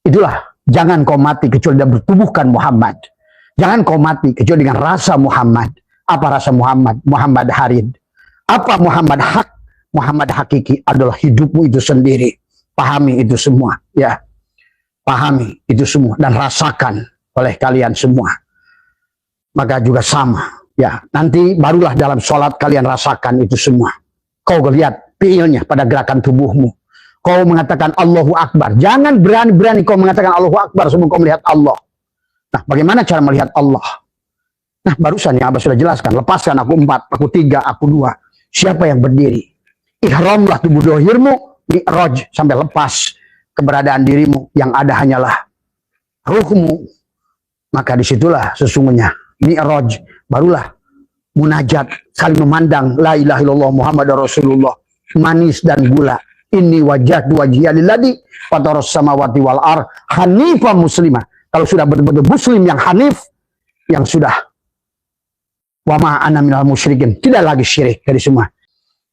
Itulah, jangan kau mati kecuali dia bertubuhkan Muhammad. Jangan kau mati kecuali dengan rasa Muhammad. Apa rasa Muhammad? Muhammad Harid. Apa Muhammad hak? Muhammad hakiki adalah hidupmu itu sendiri. Pahami itu semua, ya. Pahami itu semua dan rasakan oleh kalian semua. Maka juga sama, ya. Nanti barulah dalam sholat kalian rasakan itu semua. Kau lihat fiilnya pada gerakan tubuhmu. Kau mengatakan Allahu Akbar. Jangan berani-berani kau mengatakan Allahu Akbar sebelum kau melihat Allah. Nah, bagaimana cara melihat Allah? Nah, barusan yang Abah sudah jelaskan. Lepaskan aku 4, aku 3, aku 2. Siapa yang berdiri? Ihramlah tubuh dohirmu, mi'raj sampai lepas keberadaan dirimu. Yang ada hanyalah ruhmu. Maka disitulah sesungguhnya mi'raj, barulah munajat, saling memandang la ilaha illallah Muhammad Rasulullah, manis dan gula. Inni wajhatu wajhiya lilladzi fataras samawati wal ardh hanifan muslimah. Kalau sudah betul-betul muslim yang hanif, yang sudah wa ma ana minal musyrikin, tidak lagi syirik dari semua.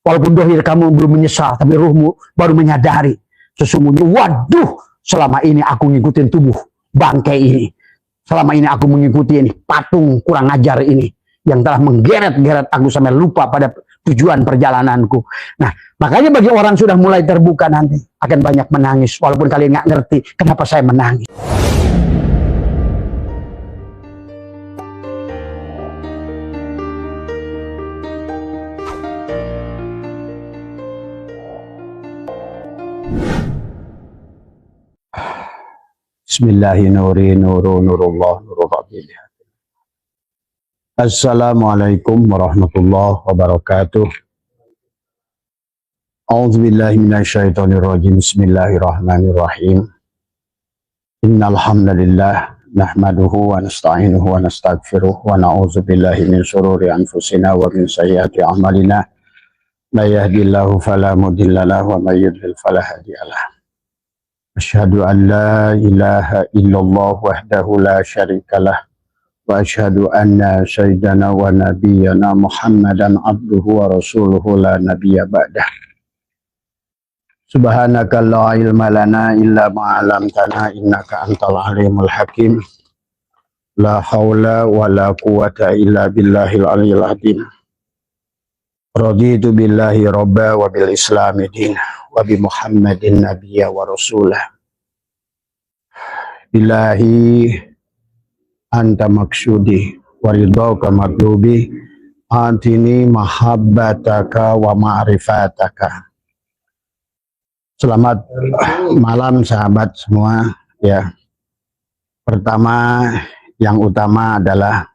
Walaupun dohir kamu belum menyesal, tapi ruhmu baru menyadari sesungguhnya, waduh, selama ini aku ngikutin tubuh bangkai ini. Selama ini aku mengikuti ini patung kurang ajar ini yang telah menggeret-geret aku sampai lupa pada tujuan perjalananku. Nah, makanya bagi orang sudah mulai terbuka nanti akan banyak menangis, walaupun kalian nggak ngerti kenapa saya menangis. Bismillahirrahmanirrahim. Assalamualaikum warahmatullahi wabarakatuh. A'udzubillahi minasyaitonirrajim. Bismillahirrahmanirrahim. Innal hamdalillah nahmaduhu wa nasta'inuhu wa nastaghfiruh wa na'udzubillahi min syururi anfusina wa min sayyiati a'malina. May yahdihillahu fala mudilla lahu wa may yudlil fala hadiyalah. Asyhadu an la ilaha illallah wahdahu la syarikalah wa asyhadu anna sayyidana wa nabiyyana Muhammadan abduhu wa rasuluhu la nabiyya ba'dah. Subhanaka la ilma lana illa ma 'allamtana innaka antal alimul hakim. La haula wa la quwwata illa billahil aliyyil azim. Raditu billahi robba wa bil islami din wa bi Muhammadin nabiyya wa rasulah. Ilahi anta maksudi wa ridhaka matlubi atini mahabbataka wa ma'rifataka. Selamat malam sahabat semua, ya. Pertama, yang utama adalah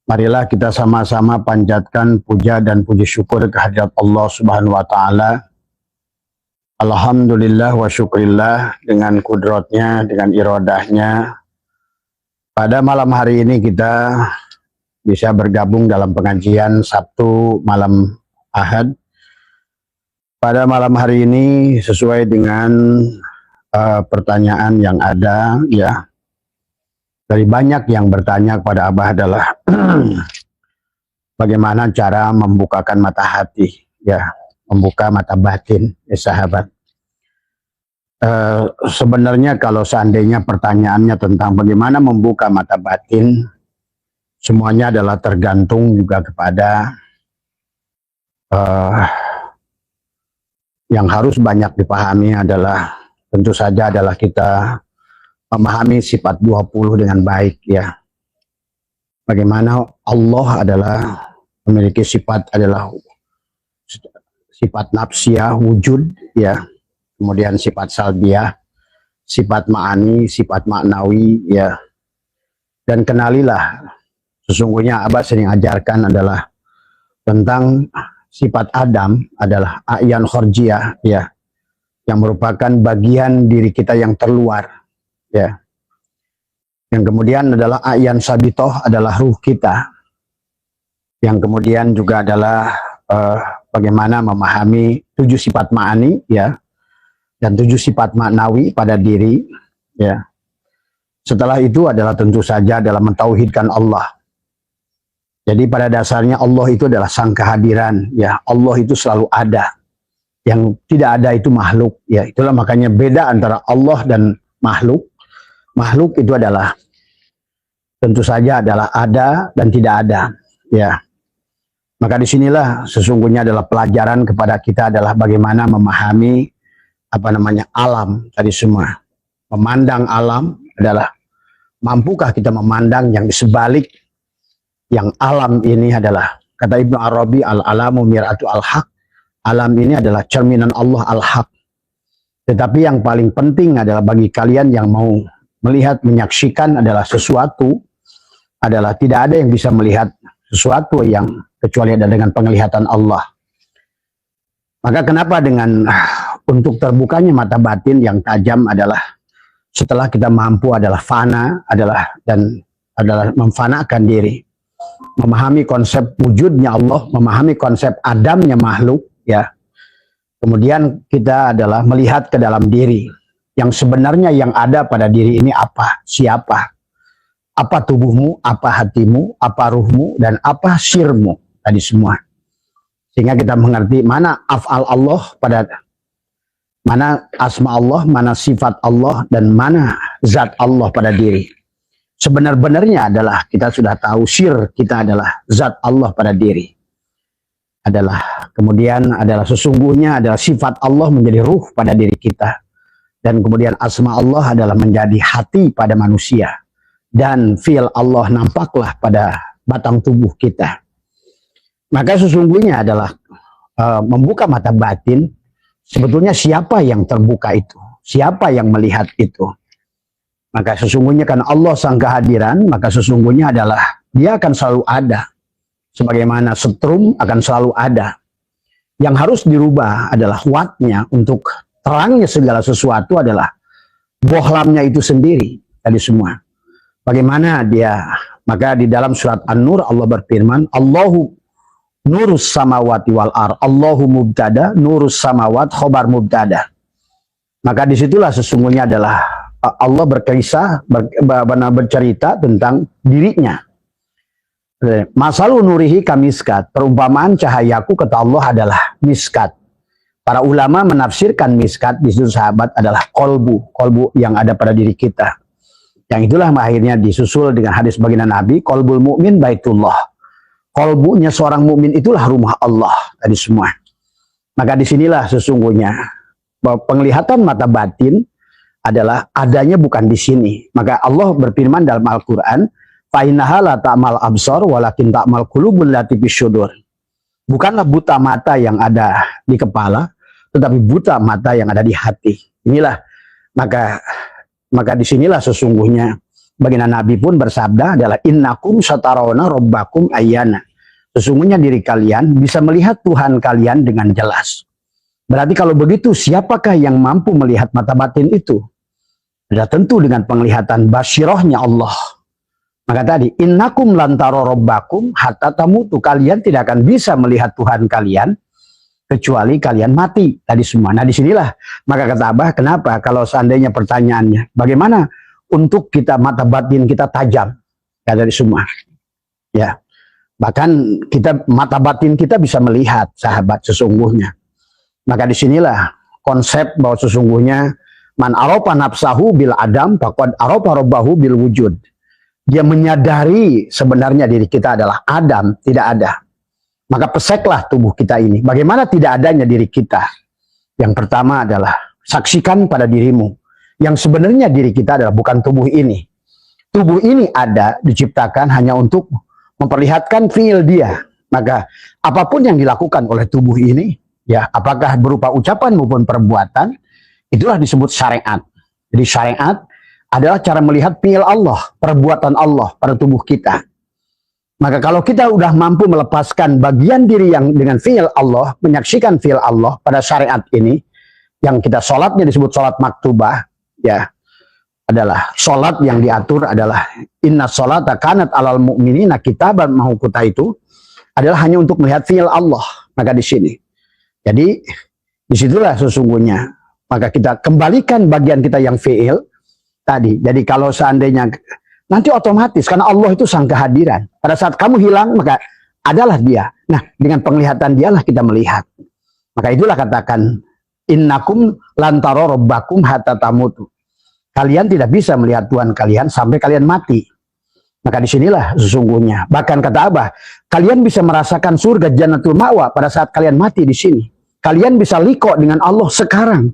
marilah kita sama-sama panjatkan puja dan puji syukur kehadirat Allah Subhanahu wa Ta'ala. Alhamdulillah wa syukrillah, dengan kudratnya, dengan iradahnya. Pada malam hari ini kita bisa bergabung dalam pengajian Sabtu malam Ahad. Pada malam hari ini sesuai dengan pertanyaan yang ada, ya. Dari banyak yang bertanya kepada Abah adalah bagaimana cara membukakan mata hati, ya, membuka mata batin, ya sahabat. Sebenarnya kalau seandainya pertanyaannya tentang bagaimana membuka mata batin, semuanya adalah tergantung juga kepada yang harus banyak dipahami adalah tentu saja adalah kita memahami sifat 20 dengan baik, ya. Bagaimana Allah adalah memiliki sifat adalah sifat nafsiyah, wujud, ya. Kemudian sifat salbiyah, sifat ma'ani, sifat maknawi, ya. Dan kenalilah, sesungguhnya Abah sering ajarkan adalah tentang sifat Adam adalah a'yan khorjiyah, ya, yang merupakan bagian diri kita yang terluar, ya. Yang kemudian adalah a'yan sabitoh adalah ruh kita. Yang kemudian juga adalah bagaimana memahami 7 sifat ma'ani, ya, dan 7 sifat maknawi pada diri, ya. Setelah itu adalah tentu saja dalam mentauhidkan Allah. Jadi pada dasarnya Allah itu adalah sang kehadiran, ya. Allah itu selalu ada. Yang tidak ada itu makhluk, ya. Itulah makanya beda antara Allah dan makhluk. Makhluk itu adalah tentu saja adalah ada dan tidak ada. Ya, maka disinilah sesungguhnya adalah pelajaran kepada kita adalah bagaimana memahami alam tadi semua. Memandang alam adalah mampukah kita memandang yang di sebalik yang alam ini adalah, kata Ibnu Arabi, al-alamu mir'atu al-haq. Alam ini adalah cerminan Allah al-haq. Tetapi yang paling penting adalah bagi kalian yang mau melihat, menyaksikan adalah sesuatu, adalah tidak ada yang bisa melihat sesuatu yang kecuali ada dengan penglihatan Allah. Maka kenapa dengan untuk terbukanya mata batin yang tajam adalah setelah kita mampu adalah fana adalah memfanakan diri, memahami konsep wujudnya Allah, memahami konsep adamnya makhluk, ya. Kemudian kita adalah melihat ke dalam diri yang sebenarnya yang ada pada diri ini apa, siapa, apa tubuhmu, apa hatimu, apa ruhmu, dan apa sirmu tadi semua. Sehingga kita mengerti mana af'al Allah mana asma Allah, mana sifat Allah, dan mana zat Allah pada diri. Sebenar-benarnya adalah kita sudah tahu sir kita adalah zat Allah pada diri. Kemudian adalah sesungguhnya adalah sifat Allah menjadi ruh pada diri kita. Dan kemudian asma Allah adalah menjadi hati pada manusia. Dan fi'il Allah nampaklah pada batang tubuh kita. Maka sesungguhnya adalah membuka mata batin, sebetulnya siapa yang terbuka itu? Siapa yang melihat itu? Maka sesungguhnya kan Allah sang kehadiran, maka sesungguhnya adalah dia akan selalu ada. Sebagaimana setrum akan selalu ada. Yang harus dirubah adalah wattnya untuk terangnya segala sesuatu adalah bohlamnya itu sendiri. Tadi semua. Bagaimana dia? Maka di dalam surat An-Nur Allah berfirman, Allahu nurus samawati wal ar. Allahu mubtada, nurus samawat, khobar mubtada. Maka disitulah sesungguhnya adalah Allah bercerita tentang dirinya. Masalu nurihi kamiskat, perumpamaan cahayaku kata Allah adalah miskat. Para ulama menafsirkan miskat di situ sahabat adalah kolbu yang ada pada diri kita. Yang itulah akhirnya disusul dengan hadis baginda Nabi, kolbul mukmin baitullah. Kolbunya seorang mukmin itulah rumah Allah tadi semua. Maka disinilah sesungguhnya bahwa penglihatan mata batin adalah adanya bukan di sini. Maka Allah berfirman dalam Al-Quran, Fa'innaha la ta'mal absar walakin ta'mal qulubul lati bisyudur. Bukanlah buta mata yang ada di kepala, tetapi buta mata yang ada di hati. Inilah maka disinilah sesungguhnya baginda Nabi pun bersabda adalah innakum satarawna rabbakum ayyana. Sesungguhnya diri kalian bisa melihat Tuhan kalian dengan jelas. Berarti kalau begitu siapakah yang mampu melihat mata batin itu? Sudah tentu dengan penglihatan basyirohnya Allah. Maka tadi, innakum lantaro robbakum hatta tamutu. Kalian tidak akan bisa melihat Tuhan kalian kecuali kalian mati. Tadi semua. Nah disinilah. Maka kata Abah, kenapa? Kalau seandainya pertanyaannya, bagaimana untuk kita mata batin kita tajam? Ya dari semua. Ya. Bahkan kita mata batin kita bisa melihat sahabat sesungguhnya. Maka disinilah konsep bahwa sesungguhnya man aropa nafsahu bil adam faqad aropa robbahu bil wujud. Dia menyadari sebenarnya diri kita adalah Adam, tidak ada. Maka peseklah tubuh kita ini. Bagaimana tidak adanya diri kita? Yang pertama adalah saksikan pada dirimu. Yang sebenarnya diri kita adalah bukan tubuh ini. Tubuh ini ada, diciptakan hanya untuk memperlihatkan fiil dia. Maka apapun yang dilakukan oleh tubuh ini, ya apakah berupa ucapan maupun perbuatan, itulah disebut syariat. Jadi syariat adalah cara melihat fiil Allah, perbuatan Allah pada tubuh kita. Maka kalau kita udah mampu melepaskan bagian diri yang dengan fiil Allah, menyaksikan fiil Allah pada syariat ini, yang kita sholatnya disebut sholat maktubah, ya adalah sholat yang diatur adalah inna sholata kanat alal mu'minina kitaban mahukuta itu adalah hanya untuk melihat fiil Allah. Maka di sini, jadi disitulah sesungguhnya. Maka kita kembalikan bagian kita yang fiil tadi. Jadi kalau seandainya nanti otomatis karena Allah itu sang kehadiran. Pada saat kamu hilang maka adalah dia. Nah dengan penglihatan dialah kita melihat. Maka itulah katakan innakum lantaro robbakum hatta tamutu. Kalian tidak bisa melihat Tuhan kalian sampai kalian mati. Maka disinilah sesungguhnya. Bahkan kata Abah, kalian bisa merasakan surga Jannatul Ma'wa pada saat kalian mati di sini. Kalian bisa liko dengan Allah sekarang.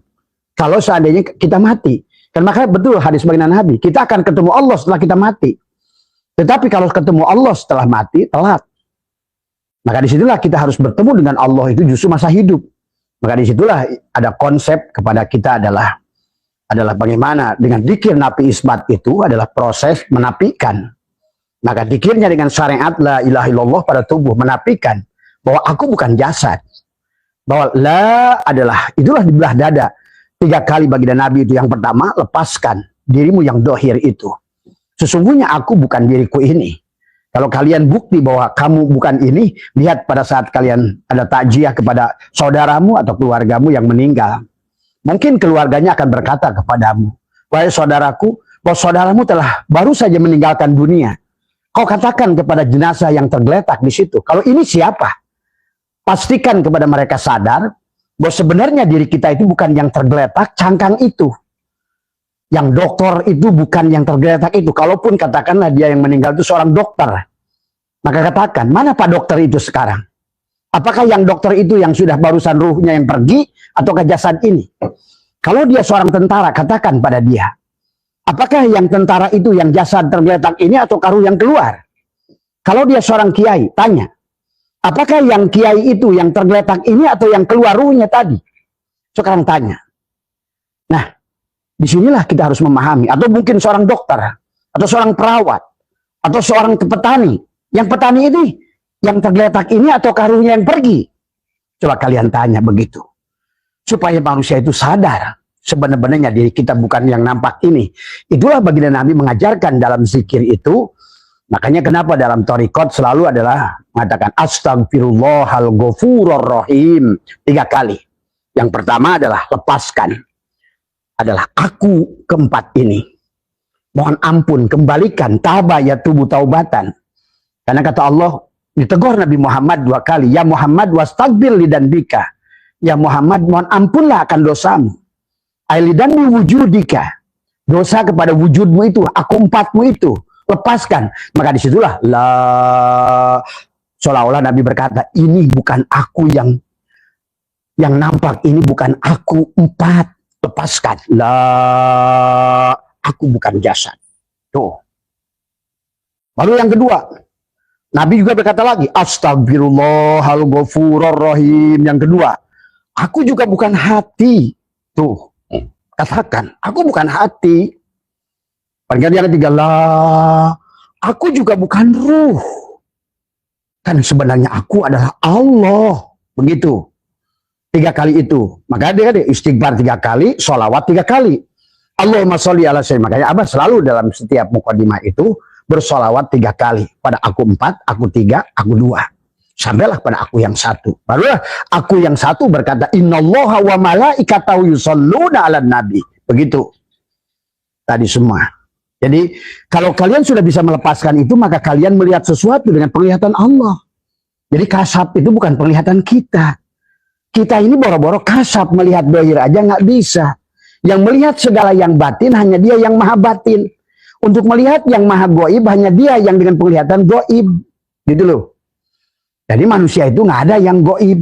Kalau seandainya kita mati. Dan makanya betul hadis baginda Nabi, kita akan ketemu Allah setelah kita mati. Tetapi kalau ketemu Allah setelah mati, telat. Maka disitulah kita harus bertemu dengan Allah itu justru masa hidup. Maka disitulah ada konsep kepada kita adalah bagaimana dengan dzikir nafi isbat itu adalah proses menafikan. Maka dzikirnya dengan syariat la ilaha illallah pada tubuh menafikan bahwa aku bukan jasad. Bahwa la adalah, itulah di belah dada. 3 kali baginda Nabi itu. Yang pertama, lepaskan dirimu yang dohir itu. Sesungguhnya aku bukan diriku ini. Kalau kalian bukti bahwa kamu bukan ini, lihat pada saat kalian ada takjiah kepada saudaramu atau keluargamu yang meninggal. Mungkin keluarganya akan berkata kepadamu, wahai saudaraku, bahwa saudaramu telah baru saja meninggalkan dunia. Kau katakan kepada jenazah yang tergeletak di situ, kalau ini siapa? Pastikan kepada mereka sadar bahwa sebenarnya diri kita itu bukan yang tergeletak, cangkang itu. Yang dokter itu bukan yang tergeletak itu. Kalaupun katakanlah dia yang meninggal itu seorang dokter. Maka katakan, mana Pak dokter itu sekarang? Apakah yang dokter itu yang sudah barusan ruhnya yang pergi, ataukah jasad ini? Kalau dia seorang tentara, katakan pada dia, apakah yang tentara itu yang jasad tergeletak ini atau ruh yang keluar? Kalau dia seorang kiai, tanya, apakah yang kiai itu yang tergeletak ini atau yang keluar ruhnya tadi? Sekarang tanya. Nah, disinilah kita harus memahami. Atau mungkin seorang dokter, atau seorang perawat, atau seorang petani. Yang petani ini, yang tergeletak ini atau ruhnya yang pergi? Coba kalian tanya begitu. Supaya manusia itu sadar, sebenarnya diri kita bukan yang nampak ini. Itulah baginda Nabi mengajarkan dalam zikir itu. Makanya kenapa dalam thariqat selalu adalah mengatakan astagfirullahal ghafurur rahim 3 kali. Yang pertama adalah lepaskan. Adalah aku keempat ini. Mohon ampun, kembalikan, taba ya tubuh taubatan. Karena kata Allah, ditegur Nabi Muhammad 2 kali. Ya Muhammad wastagfir lidanbika. Ya Muhammad mohon ampunlah akan dosamu. Ailidan wujudika. Dosa kepada wujudmu itu, aku empatmu itu. Lepaskan. Maka disitulah seolah-olah Nabi berkata, ini bukan aku yang nampak, ini bukan aku empat. Lepaskan. Aku bukan jasad. Tuh. Lalu yang kedua, Nabi juga berkata lagi, astagfirullahal ghafurur rahim. Yang kedua, aku juga bukan hati. Tuh. Katakan, aku bukan hati. Yang ketiga, aku juga bukan ruh. Kan sebenarnya aku adalah Allah. Begitu. 3 kali itu. Maka dia istighfar 3 kali, sholawat 3 kali. Allahumma sholli ala sayyidina. Makanya Abah selalu dalam setiap mukadimah itu bersolawat 3 kali. Pada aku 4, aku 3, aku 2. Sampailah pada aku yang 1. Barulah aku yang 1 berkata, innallaha wa malaikatahu yusholluna 'alan nabi. Begitu. Tadi semua. Jadi kalau kalian sudah bisa melepaskan itu, maka kalian melihat sesuatu dengan penglihatan Allah. Jadi kasab itu bukan penglihatan kita. Kita ini boro-boro kasab melihat dohir aja nggak bisa. Yang melihat segala yang batin hanya dia yang maha batin. Untuk melihat yang maha goib hanya dia yang dengan penglihatan goib. Gitu loh. Jadi manusia itu nggak ada yang goib.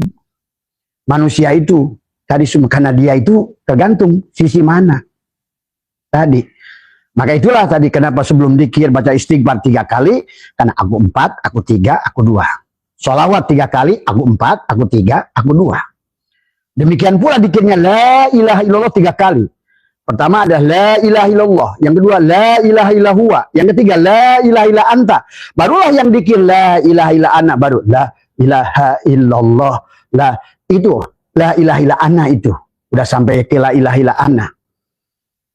Manusia itu tadi semua karena dia itu tergantung sisi mana. Tadi. Maka itulah tadi kenapa sebelum dzikir baca istighfar 3 kali. Karena aku 4, aku 3, aku 2. Sholawat 3 kali, aku 4, aku 3, aku 2. Demikian pula dzikirnya la ilaha illallah 3 kali. Pertama adalah la ilaha illallah. Yang kedua la ilaha illallah. Yang ketiga la ilaha illa anta. Barulah yang dzikir la ilaha illa ana. Baru la ilaha illallah. Itu la ilaha illa ana itu. Udah sampai ke la ilaha illa ana.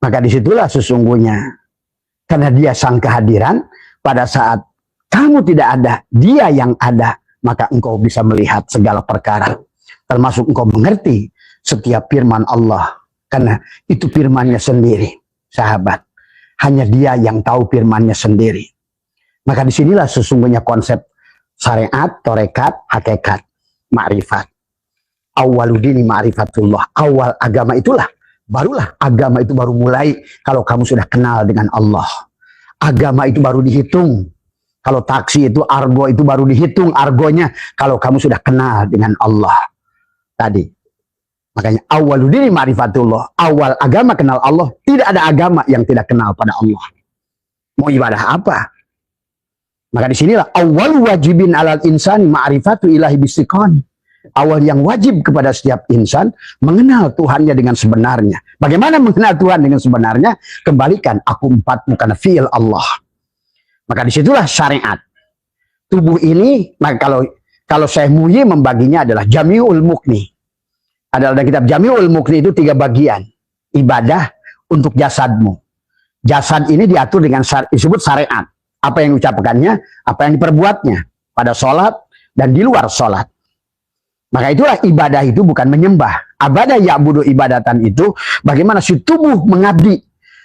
Maka disitulah sesungguhnya. Karena dia sang kehadiran. Pada saat kamu tidak ada, dia yang ada. Maka engkau bisa melihat segala perkara. Termasuk engkau mengerti setiap firman Allah. Karena itu firmannya sendiri, sahabat. Hanya dia yang tahu firmannya sendiri. Maka disinilah sesungguhnya konsep syariat, torekat, hakikat, ma'rifat. Awaludini ma'rifatullah. Awal agama itulah Barulah agama itu baru mulai kalau kamu sudah kenal dengan Allah. Agama itu baru dihitung. Kalau taksi itu argo itu baru dihitung argonya kalau kamu sudah kenal dengan Allah. Tadi. Makanya awaludini ma'rifatullah. Awal agama kenal Allah. Tidak ada agama yang tidak kenal pada Allah. Mau ibadah apa? Maka disinilah awal wajibin alal insani ma'rifatu ilahi bistiqani. Awal yang wajib kepada setiap insan mengenal Tuhannya dengan sebenarnya. Bagaimana mengenal Tuhan dengan sebenarnya? Kembalikan aku empatmu karena fi'il Allah. Maka disitulah syariat. Tubuh ini, maka kalau Syekh Muhyi membaginya adalah Jami'ul Muqni. Adalah dalam kitab Jami'ul Muqni itu 3 bagian. Ibadah untuk jasadmu. Jasad ini diatur dengan disebut syariat. Apa yang diucapkannya, apa yang diperbuatnya. Pada sholat dan di luar sholat. Maka itulah ibadah itu bukan menyembah. Abadah ya'budu ibadatan itu bagaimana si tubuh mengabdi.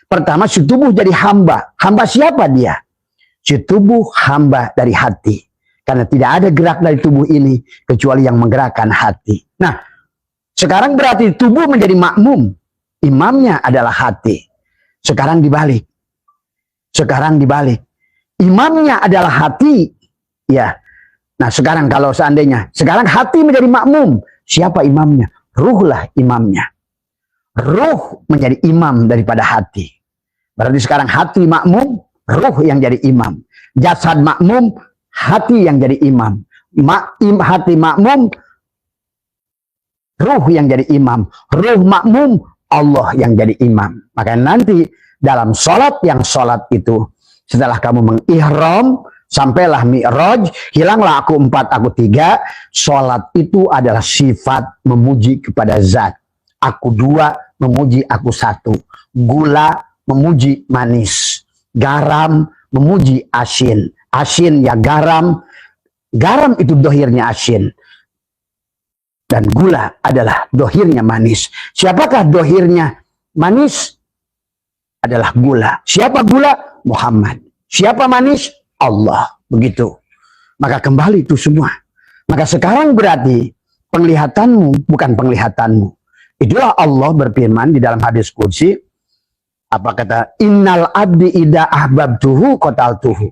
Pertama si tubuh jadi hamba. Hamba siapa dia? Si tubuh hamba dari hati. Karena tidak ada gerak dari tubuh ini kecuali yang menggerakkan hati. Nah, sekarang berarti tubuh menjadi makmum. Imamnya adalah hati. Sekarang dibalik. Sekarang dibalik. Imamnya adalah hati. Ya. Nah, sekarang kalau seandainya sekarang hati menjadi makmum. Siapa imamnya? Ruhlah imamnya. Ruh menjadi imam daripada hati. Berarti sekarang hati makmum. Ruh yang jadi imam. Jasad makmum, hati yang jadi imam. Hati makmum, ruh yang jadi imam. Ruh makmum, Allah yang jadi imam. Maka nanti dalam sholat yang sholat itu, setelah kamu mengihram, sampailah mi'raj, hilanglah aku 4, aku 3. Sholat itu adalah sifat memuji kepada zat. Aku 2, memuji aku 1. Gula, memuji manis. Garam memuji asin. Asin ya garam. Garam itu dohirnya asin. Dan gula adalah dohirnya manis. Siapakah dohirnya manis? Adalah gula. Siapa gula? Muhammad. Siapa manis? Allah. Begitu. Maka kembali itu semua. Maka sekarang berarti penglihatanmu bukan penglihatanmu. Itulah Allah berfirman di dalam hadis qudsi. Apa kata? Innal abdi ida ahbabtuhu qataltuhu.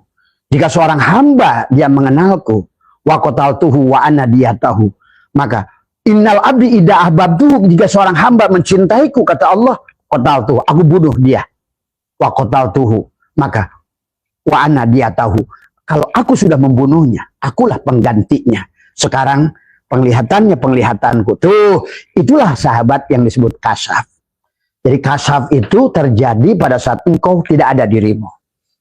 Jika seorang hamba dia mengenalku, wa qataltuhu wa ana diyatahu. Maka innal abdi ida ahbabtuhu, jika seorang hamba mencintaiku, kata Allah, qataltuhu, aku bunuh dia. Wa qataltuhu, maka wa ana diyatahu. Kalau aku sudah membunuhnya, akulah penggantinya. Sekarang penglihatannya penglihatanku. Tuh, itulah sahabat yang disebut kasyaf. Jadi kasyaf itu terjadi pada saat engkau tidak ada dirimu.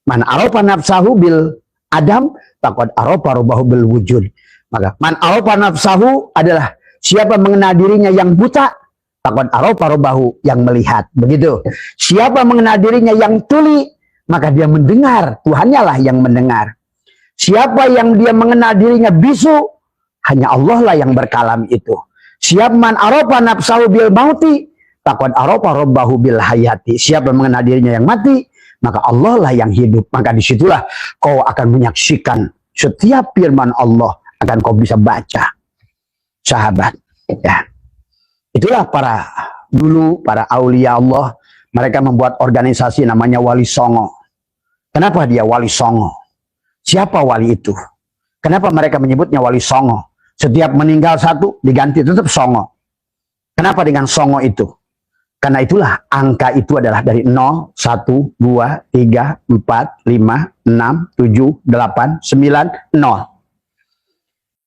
Man arafa nafsahu bil adam, faqad arafa rabbahu bil wujud. Maka man arafa nafsahu adalah siapa mengenal dirinya yang buta, faqad arafa rabbahu yang melihat. Begitu. Siapa mengenal dirinya yang tuli, maka dia mendengar, Tuhannya lah yang mendengar. Siapa yang dia mengenal dirinya bisu, hanya Allah lah yang berkalam itu. Siapa man arafa nafsahu bil mauti, faqad arafa rabbahu bil hayati. Siapa mengenal dirinya yang mati, maka Allah lah yang hidup. Maka disitulah kau akan menyaksikan setiap firman Allah akan kau bisa baca. Sahabat, ya. Itulah dulu para aulia Allah, mereka membuat organisasi namanya Wali Songo. Kenapa dia Wali Songo? Siapa wali itu? Kenapa mereka menyebutnya Wali Songo? Setiap meninggal satu diganti tetap Songo. Kenapa dengan Songo itu? Karena itulah angka itu adalah dari 0, 1, 2, 3, 4, 5, 6, 7, 8, 9, 0.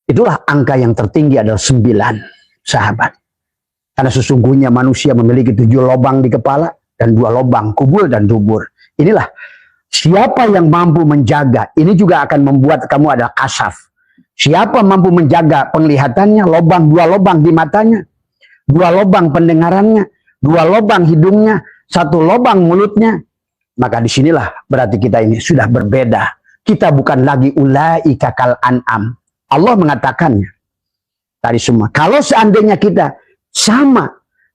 Itulah angka yang tertinggi adalah 9, sahabat. Karena sesungguhnya manusia memiliki 7 lubang di kepala dan 2 lubang kubul dan dubur. Inilah siapa yang mampu menjaga. Ini juga akan membuat kamu adalah kasyaf. Siapa mampu menjaga penglihatannya, 2 lubang di matanya, 2 lubang pendengarannya, 2 lubang hidungnya, 1 lubang mulutnya. Maka disinilah berarti kita ini sudah berbeda. Kita bukan lagi ulaika kal an'am. Allah mengatakannya tadi semua. Kalau seandainya kita sama,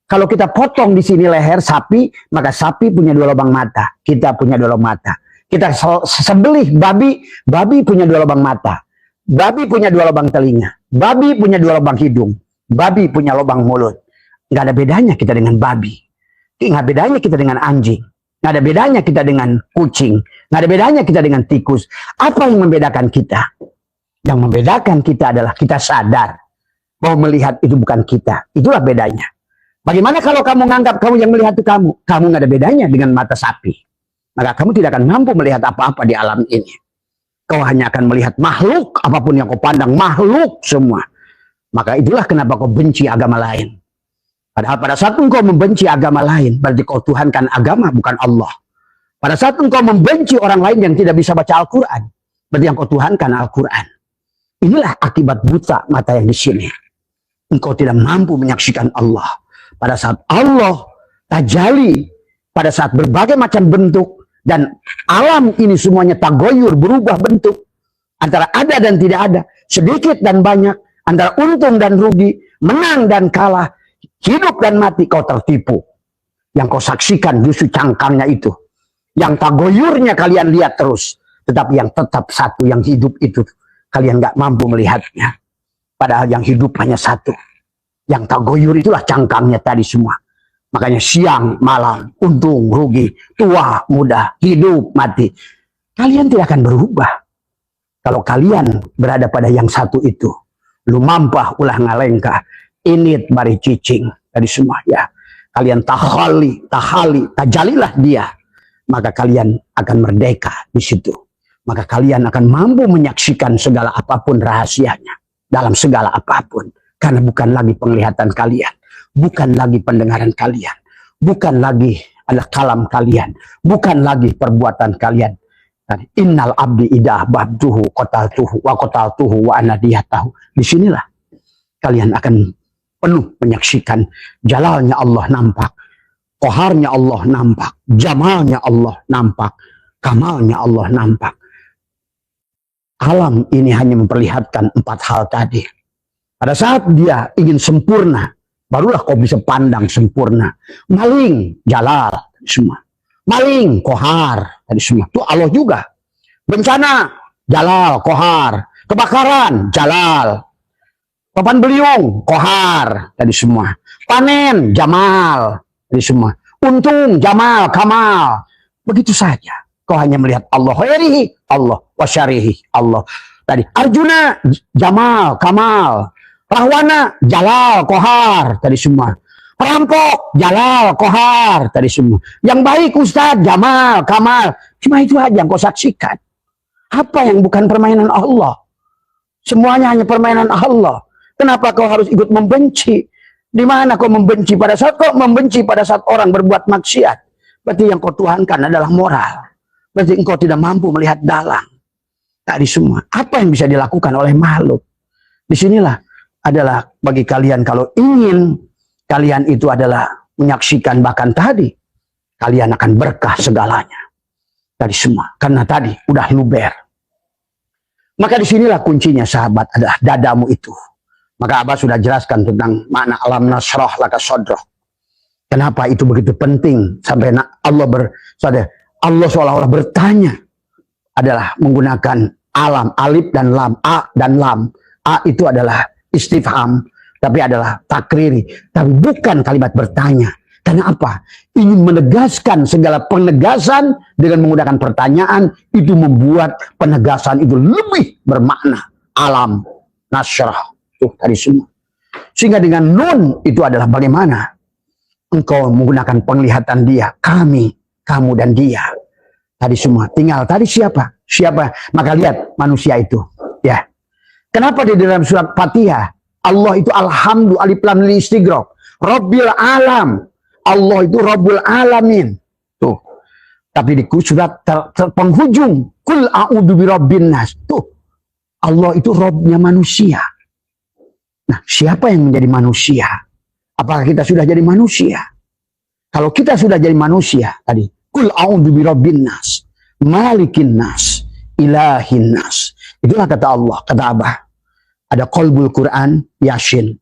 kalau kita potong di sini leher sapi, maka sapi punya 2 lubang mata. Kita punya 2 lubang mata. Kita sembelih babi, babi punya 2 lubang mata. Babi punya 2 lubang telinga. Babi punya 2 lubang hidung. Babi punya lubang mulut. Nggak ada bedanya kita dengan babi. Nggak bedanya kita dengan anjing. Nggak ada bedanya kita dengan kucing. Nggak ada bedanya kita dengan tikus. Apa yang membedakan kita? Yang membedakan kita adalah kita sadar bahwa melihat itu bukan kita. Itulah bedanya. Bagaimana kalau kamu menganggap kamu yang melihat itu kamu? Kamu nggak ada bedanya dengan mata sapi. Maka kamu tidak akan mampu melihat apa-apa di alam ini. Kau hanya akan melihat makhluk, apapun yang kau pandang, makhluk semua. Maka itulah kenapa kau benci agama lain. Padahal pada saat engkau membenci agama lain, berarti kau tuhankan agama, bukan Allah. Pada saat engkau membenci orang lain yang tidak bisa baca Al-Quran, berarti yang kau tuhankan Al-Quran. Inilah akibat buta mata yang di sini. Engkau tidak mampu menyaksikan Allah. Pada saat Allah tajali, pada saat berbagai macam bentuk, dan alam ini semuanya tagoyur, berubah bentuk. Antara ada dan tidak ada, sedikit dan banyak, antara untung dan rugi, menang dan kalah, hidup dan mati, kau tertipu. Yang kau saksikan justru cangkangnya itu. Yang tagoyurnya kalian lihat terus. Tetapi yang tetap satu, yang hidup itu, kalian gak mampu melihatnya. Padahal yang hidup hanya satu. Yang tagoyur itulah cangkangnya tadi semua. Makanya siang, malam, untung, rugi, tua, muda, hidup, mati. Kalian tidak akan berubah. Kalau kalian berada pada yang satu itu. Lumampah ulah ngalengkah. Init bari cicing. Tadi semua ya. Kalian tahali, tajalilah dia. Maka kalian akan merdeka di situ. Maka kalian akan mampu menyaksikan segala apapun rahasianya. Dalam segala apapun. Karena bukan lagi penglihatan kalian. Bukan lagi pendengaran kalian. Bukan lagi ada kalam kalian. Bukan lagi perbuatan kalian. Innal abdi idah babduhu qataltuhu wa qataltuhu wa anadiyatahu. Disinilah kalian akan penuh menyaksikan jalalnya Allah nampak. Qoharnya Allah nampak. Jamalnya Allah nampak. Kamalnya Allah nampak. Alam ini hanya memperlihatkan 4 hal tadi. Pada saat dia ingin sempurna, barulah kau bisa pandang sempurna. Maling, jalal, semua. Maling, kohar, tadi semua. Itu Allah juga. Bencana, jalal, kohar. Kebakaran, jalal. Papan beliung, kohar, tadi semua. Panen, jamal, tadi semua. Untung, jamal, kamal. Begitu saja. Kau hanya melihat Allah. Khairihi, Allah. Wasyarihi, Allah. Tadi, Arjuna, jamal, kamal. Rahwana, jalal, kohar, tadi semua. Perampok, jalal, kohar, tadi semua. Yang baik Ustadz, jamal, kamal. Cuma itu aja yang kau saksikan. Apa yang bukan permainan Allah? Semuanya hanya permainan Allah. Kenapa kau harus ikut membenci? Di mana kau membenci? Pada saat kau membenci pada saat orang berbuat maksiat. Berarti yang kau tuhankan adalah moral. Berarti engkau tidak mampu melihat dalang. Tadi semua. Apa yang bisa dilakukan oleh makhluk? Disinilah adalah bagi kalian kalau ingin kalian itu adalah menyaksikan bahkan tadi kalian akan berkah segalanya tadi semua karena tadi udah luber. Maka disinilah kuncinya sahabat adalah dadamu itu. Maka Abah sudah jelaskan tentang makna alam nasrah laka sodroh. Kenapa itu begitu penting sampai Allah seolah-olah bertanya adalah menggunakan alam, alif dan lam, a dan lam. A itu adalah istifham, tapi adalah takriri, tapi bukan kalimat bertanya. Karena apa? Ingin menegaskan segala penegasan dengan menggunakan pertanyaan, itu membuat penegasan itu lebih bermakna. Alam, nasrah, tuh tadi semua. Sehingga dengan nun itu adalah bagaimana engkau menggunakan penglihatan dia, kami, kamu dan dia. Tadi semua. Tinggal tadi siapa? Siapa? Maka lihat manusia itu, ya. Kenapa di dalam surat Fatihah Allah itu alhamdu alif lam mim istighraq. Rabbil alam. Allah itu Rabbul alamin. Tuh. Tapi di surat penghujung kul a'udzu birabbin nas. Tuh. Allah itu Rabbnya manusia. Nah, siapa yang menjadi manusia? Apakah kita sudah jadi manusia? Kalau kita sudah jadi manusia tadi, kul a'udzu birabbin nas, malikin nas, ilahin nas. Itulah kata Allah, kata Abah. Ada qalbul Quran, Yasin.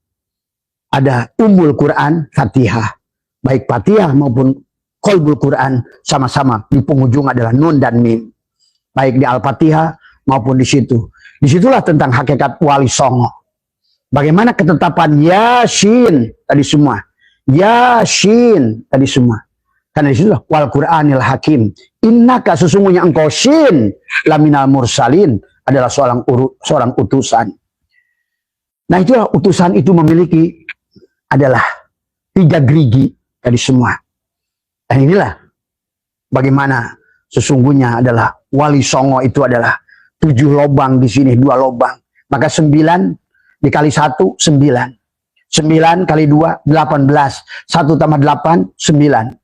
Ada umul Quran, Fatihah. Baik Fatihah maupun qalbul Quran sama-sama di penghujung adalah nun dan mim. Baik di Al-Fatihah maupun di situ. Disitulah tentang hakikat wali songo. Bagaimana ketetapan Yasin tadi semua. Yasin tadi semua. Karena disitu wal Qur'anil Hakim. Innaka sesungguhnya engkau Shin laminal mursalin adalah seorang utusan. Nah itulah utusan itu memiliki adalah 3 gerigi dari semua. Dan inilah bagaimana sesungguhnya adalah Wali Songo itu adalah 7 lobang di sini 2 lobang. Maka 9 dikali 1 9. 9 kali 2 18. 1 tambah 8 9.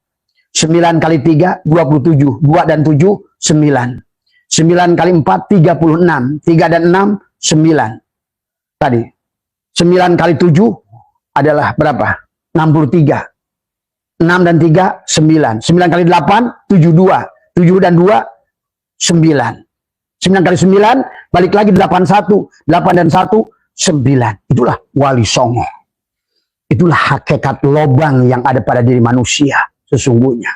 9 kali 3 27. 2 dan 7 9. 9 kali 4 36. 3 dan 6 9. Tadi 9 kali 7 adalah berapa? 63. 6 dan 3 9. 9 kali 8 72. 7 dan 2 9. 9 kali 9 balik lagi 81. 8 dan 1 9. Itulah Wali Songo. Itulah hakikat lobang yang ada pada diri manusia sesungguhnya.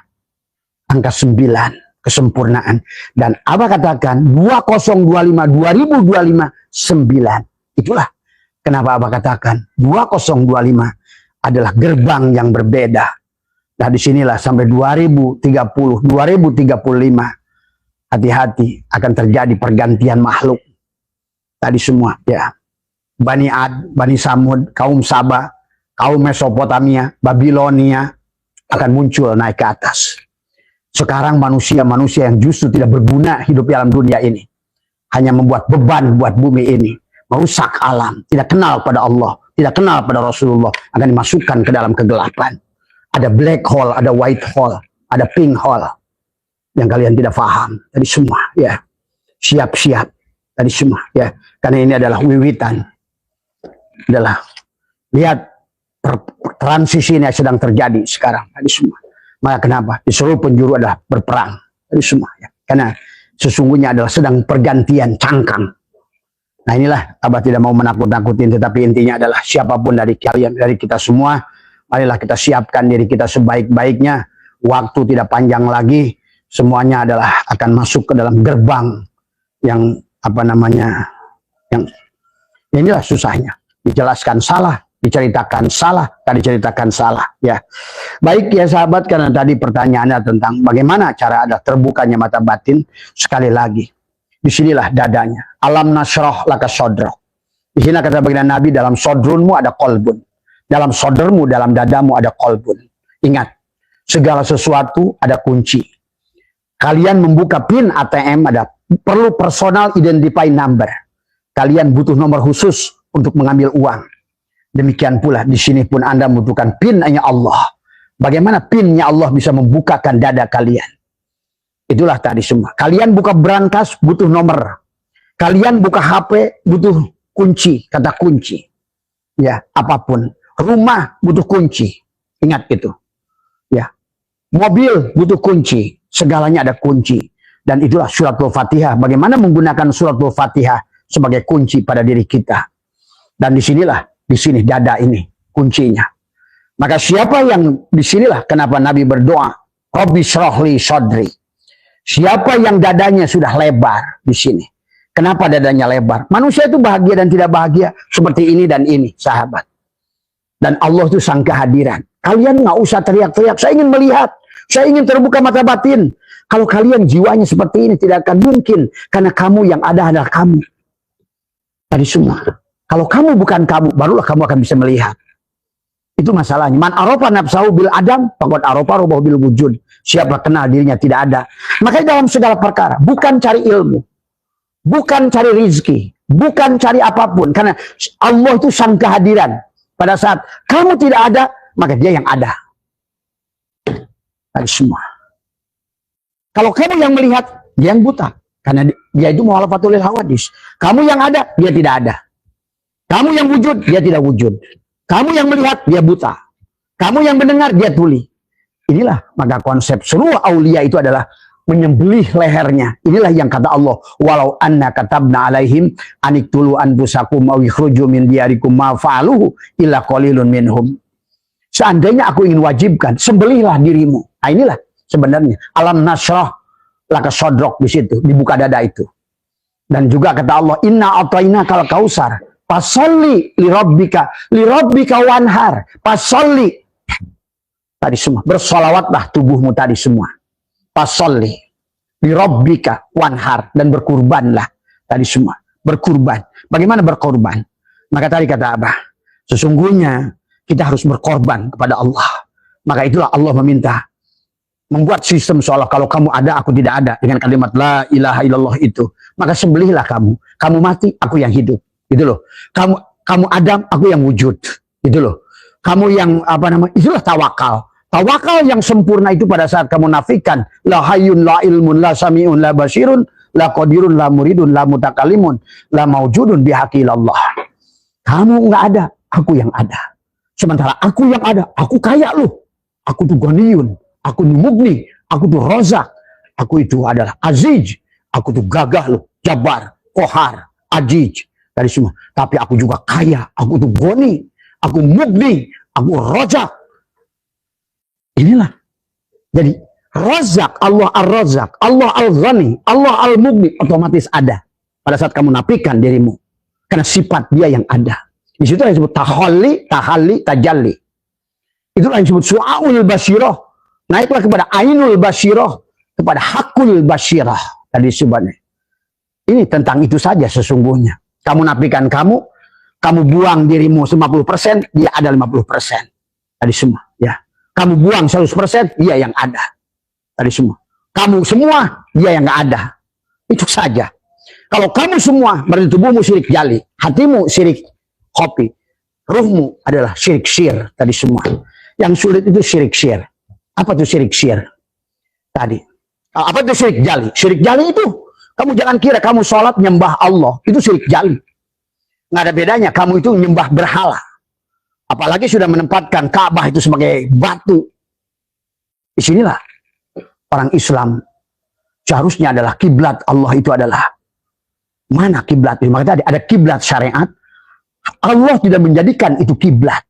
Angka 9 kesempurnaan. Dan Abah katakan 2025 2025 9. Itulah kenapa Abah katakan 2025 adalah gerbang yang berbeda. Nah disinilah sampai 2030, 2035 hati-hati akan terjadi pergantian makhluk. Tadi semua ya. Bani Ad, Bani Samud, kaum Sabah, kaum Mesopotamia, Babilonia akan muncul naik ke atas. Sekarang manusia-manusia yang justru tidak berguna hidup di alam dunia ini. Hanya membuat beban buat bumi ini. Merusak alam, tidak kenal pada Allah, tidak kenal pada Rasulullah, akan dimasukkan ke dalam kegelapan. Ada black hole, ada white hole, ada pink hole yang kalian tidak paham. Tadi semua ya, siap-siap tadi semua ya, karena ini adalah wiwitan, adalah lihat transisi ini sedang terjadi sekarang tadi semua. Maka kenapa di seluruh penjuru adalah berperang tadi semua ya, karena sesungguhnya adalah sedang pergantian cangkang. Nah inilah Abah tidak mau menakut-nakutin, tetapi intinya adalah siapapun dari kalian, dari kita semua, marilah kita siapkan diri kita sebaik-baiknya. Waktu tidak panjang lagi, semuanya adalah akan masuk ke dalam gerbang yang apa namanya, yang inilah susahnya. Dijelaskan salah, diceritakan salah, tadi diceritakan salah. Ya, baik ya sahabat, karena tadi pertanyaannya tentang bagaimana cara ada terbukanya mata batin. Sekali lagi, disinilah dadanya. Alam nasroh laka sodrok. Di sini kata baginda Nabi, dalam sodrunmu ada kolbun. Dalam sodrmu, dalam dadamu ada kolbun. Ingat, segala sesuatu ada kunci. Kalian membuka PIN ATM ada perlu personal identify number. Kalian butuh nomor khusus untuk mengambil uang. Demikian pula di sini pun Anda membutuhkan PIN-nya Allah. Bagaimana PIN-nya Allah bisa membukakan dada kalian? Itulah tadi semua. Kalian buka brankas butuh nomor. Kalian buka HP butuh kunci, kata kunci. Ya, apapun. Rumah butuh kunci. Ingat itu. Ya. Mobil butuh kunci. Segalanya ada kunci. Dan itulah suratul Fatihah. Bagaimana menggunakan suratul Fatihah sebagai kunci pada diri kita. Dan disinilah, di sini dada ini kuncinya. Maka siapa yang disinilah kenapa Nabi berdoa, Rabbi shrahli sadri. Siapa yang dadanya sudah lebar di sini. Kenapa dadanya lebar? Manusia itu bahagia dan tidak bahagia seperti ini dan ini, sahabat. Dan Allah itu sang kehadiran. Kalian nggak usah teriak-teriak. Saya ingin melihat, saya ingin terbuka mata batin. Kalau kalian jiwanya seperti ini tidak akan mungkin, karena kamu yang ada adalah kamu. Tadi semua. Kalau kamu bukan kamu, barulah kamu akan bisa melihat. Itu masalahnya. Man arofa nafsahu bil adam, faqad arofa rabbahu bil wujud. Siapa kenal dirinya tidak ada. Makanya dalam segala perkara, bukan cari ilmu, bukan cari rizki, bukan cari apapun. Karena Allah itu sang kehadiran. Pada saat kamu tidak ada, maka dia yang ada. Tadi semua. Kalau kamu yang melihat, dia yang buta. Karena dia itu muhalafatul lil hawadis. Kamu yang ada, dia tidak ada. Kamu yang wujud, dia tidak wujud. Kamu yang melihat, dia buta. Kamu yang mendengar, dia tuli. Inilah maka konsep seluruh aulia itu adalah menyembelih lehernya. Inilah yang kata Allah, walau anna katabna alaihim aniktulu anfusakum aw ikhruju min diyarikum ma fa'aluhu illa qalilun minhum. Seandainya aku ingin wajibkan, sembelihlah dirimu. Nah, inilah sebenarnya alam nasrah laka sodrok di situ, dibuka dada itu. Dan juga kata Allah, inna ataina kal kausar. Pasolli li rabbika wanhar. Pasolli. tadi semua. Bersolawatlah tubuhmu tadi semua. Fasolli li rabbika wanhar, dan berkurbanlah tadi semua. Berkurban. Bagaimana berkorban? Maka tadi kata Abah, sesungguhnya kita harus berkorban kepada Allah. Maka itulah Allah meminta, membuat sistem seolah kalau kamu ada, aku tidak ada, dengan kalimat la ilaha illallah itu. Maka sembelihlah kamu. Kamu mati, aku yang hidup. Gitu loh. Kamu Adam, aku yang wujud. Gitu loh. Kamu yang itulah tawakal. Tawakal yang sempurna itu pada saat kamu nafikan la hayyun la ilmun la sami'un la basirun la qadirun la muridun la mutakalimun la maujudun bihaqilallah. Kamu nggak ada, aku yang ada. Sementara aku yang ada, aku kaya loh. Aku tuh ghaniyun, aku tuh mugni, aku tuh rozak, aku itu adalah aziz, aku tuh gagah loh, jabar, kohar, aziz, dari semua. Tapi aku juga kaya, aku tuh ghani, aku mugni, aku rozak. Inilah. Jadi rozak, Allah ar-rozak, Allah al-ghani, Allah al-mugni, otomatis ada pada saat kamu nafikan dirimu. Karena sifat dia yang ada. Di situ yang disebut tahalli, tajalli. Itulah yang disebut su'aul basyirah. Naiklah kepada ainul basyirah, kepada hakul basyirah. Tadi sebutnya. Ini tentang itu saja sesungguhnya. Kamu nafikan kamu buang dirimu 50%, dia ada 50%. Tadi semua, ya. Kamu buang 100%, dia yang ada. Tadi semua. Kamu semua, dia yang nggak ada. Itu saja. Kalau kamu semua, berarti tubuhmu syirik jali, hatimu syirik kopi, ruhmu adalah syirik syir. Tadi semua. Yang sulit itu syirik syir. Apa itu syirik syir? Tadi. Apa itu syirik jali? Syirik jali itu, kamu jangan kira kamu sholat nyembah Allah. Itu syirik jali. Nggak ada bedanya, kamu itu nyembah berhala. Apalagi sudah menempatkan Ka'bah itu sebagai batu. Di sinilah orang Islam seharusnya adalah kiblat Allah itu adalah mana kiblat itu? Maka tadi ada kiblat syariat. Allah tidak menjadikan itu kiblat.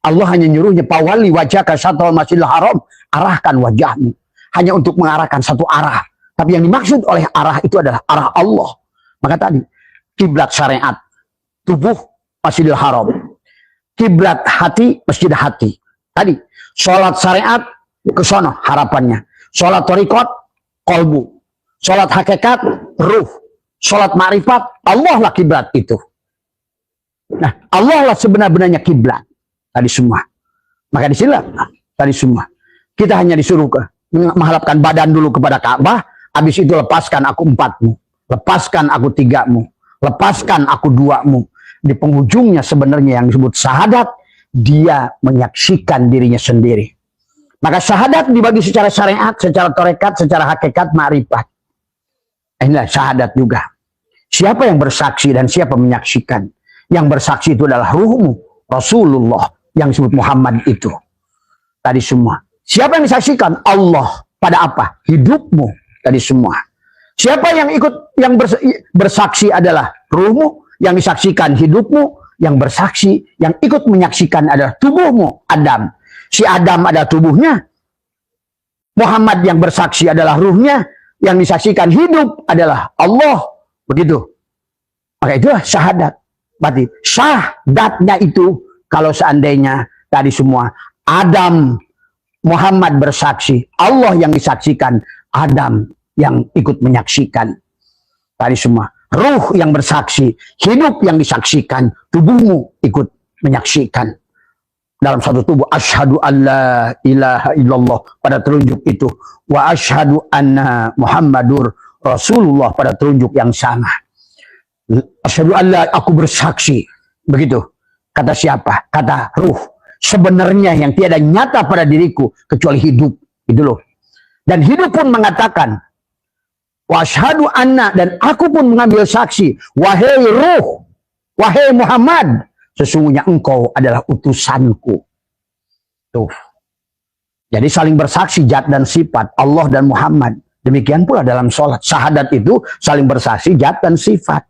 Allah hanya nyuruhnya pawali wajhaka syatral masjidil haram, arahkan wajahmu hanya untuk mengarahkan satu arah. Tapi yang dimaksud oleh arah itu adalah arah Allah. Maka tadi kiblat syariat tubuh Masjidil Haram, kiblat hati masjid hati. Tadi sholat syariat ke sono harapannya, sholat thariqat kolbu, sholat hakikat ruh, sholat ma'rifat Allah lah kiblat itu. Nah Allah lah sebenar-benarnya kiblat tadi semua. Maka di sini tadi semua kita hanya disuruh mengharapkan badan dulu kepada Ka'bah, habis itu lepaskan aku empatmu, lepaskan aku tigamu, lepaskan aku duamu. Di penghujungnya sebenarnya yang disebut syahadat, dia menyaksikan dirinya sendiri. Maka syahadat dibagi secara syariat, secara tarekat, secara hakikat, ma'rifat. Inilah syahadat juga. Siapa yang bersaksi dan siapa menyaksikan? Yang bersaksi itu adalah ruhmu, Rasulullah, yang disebut Muhammad itu. Tadi semua. Siapa yang disaksikan? Allah. Pada apa? Hidupmu. Tadi semua. Siapa yang ikut, yang bersaksi adalah ruhmu, yang disaksikan hidupmu, yang bersaksi, yang ikut menyaksikan adalah tubuhmu, Adam. Si Adam ada tubuhnya, Muhammad yang bersaksi adalah ruhnya, yang disaksikan hidup adalah Allah. Begitu. Maka itulah syahadat. Berarti syahadatnya itu, kalau seandainya tadi semua, Adam, Muhammad bersaksi, Allah yang disaksikan, Adam yang ikut menyaksikan. Tadi semua. Ruh yang bersaksi, hidup yang disaksikan, tubuhmu ikut menyaksikan. Dalam satu tubuh, asyhadu alla ilaha illallah pada telunjuk itu, wa asyhadu anna Muhammadur Rasulullah pada telunjuk yang sama. Asyhadu alla, aku bersaksi. Begitu. Kata siapa? Kata ruh. Sebenarnya yang tiada nyata pada diriku kecuali hidup. Itu loh. Dan hidup pun mengatakan, washhadu anna, dan aku pun mengambil saksi, wahai ruh, wahai Muhammad, sesungguhnya engkau adalah utusanku. Tuh. Jadi saling bersaksi zat dan sifat Allah dan Muhammad. Demikian pula dalam sholat. Syahadat itu saling bersaksi zat dan sifat.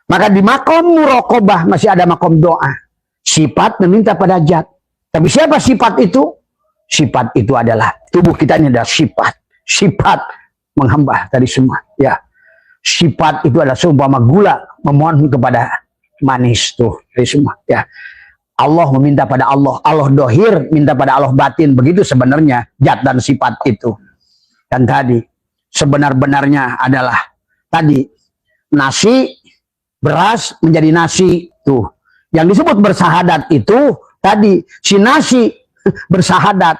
Maka di makom muraqabah masih ada makom doa. Sifat meminta pada zat. Tapi siapa sifat itu? Sifat itu adalah tubuh kita ini adalah sifat. Sifat menghamba tadi semua, ya. Sifat itu adalah seumpama gula memohon kepada manis tuh, tadi semua, ya. Allah meminta pada Allah, Allah dohir minta pada Allah batin. Begitu sebenarnya zat dan sifat itu. Dan tadi sebenar-benarnya adalah tadi nasi, beras menjadi nasi tuh. Yang disebut bersahadat itu tadi si nasi bersahadat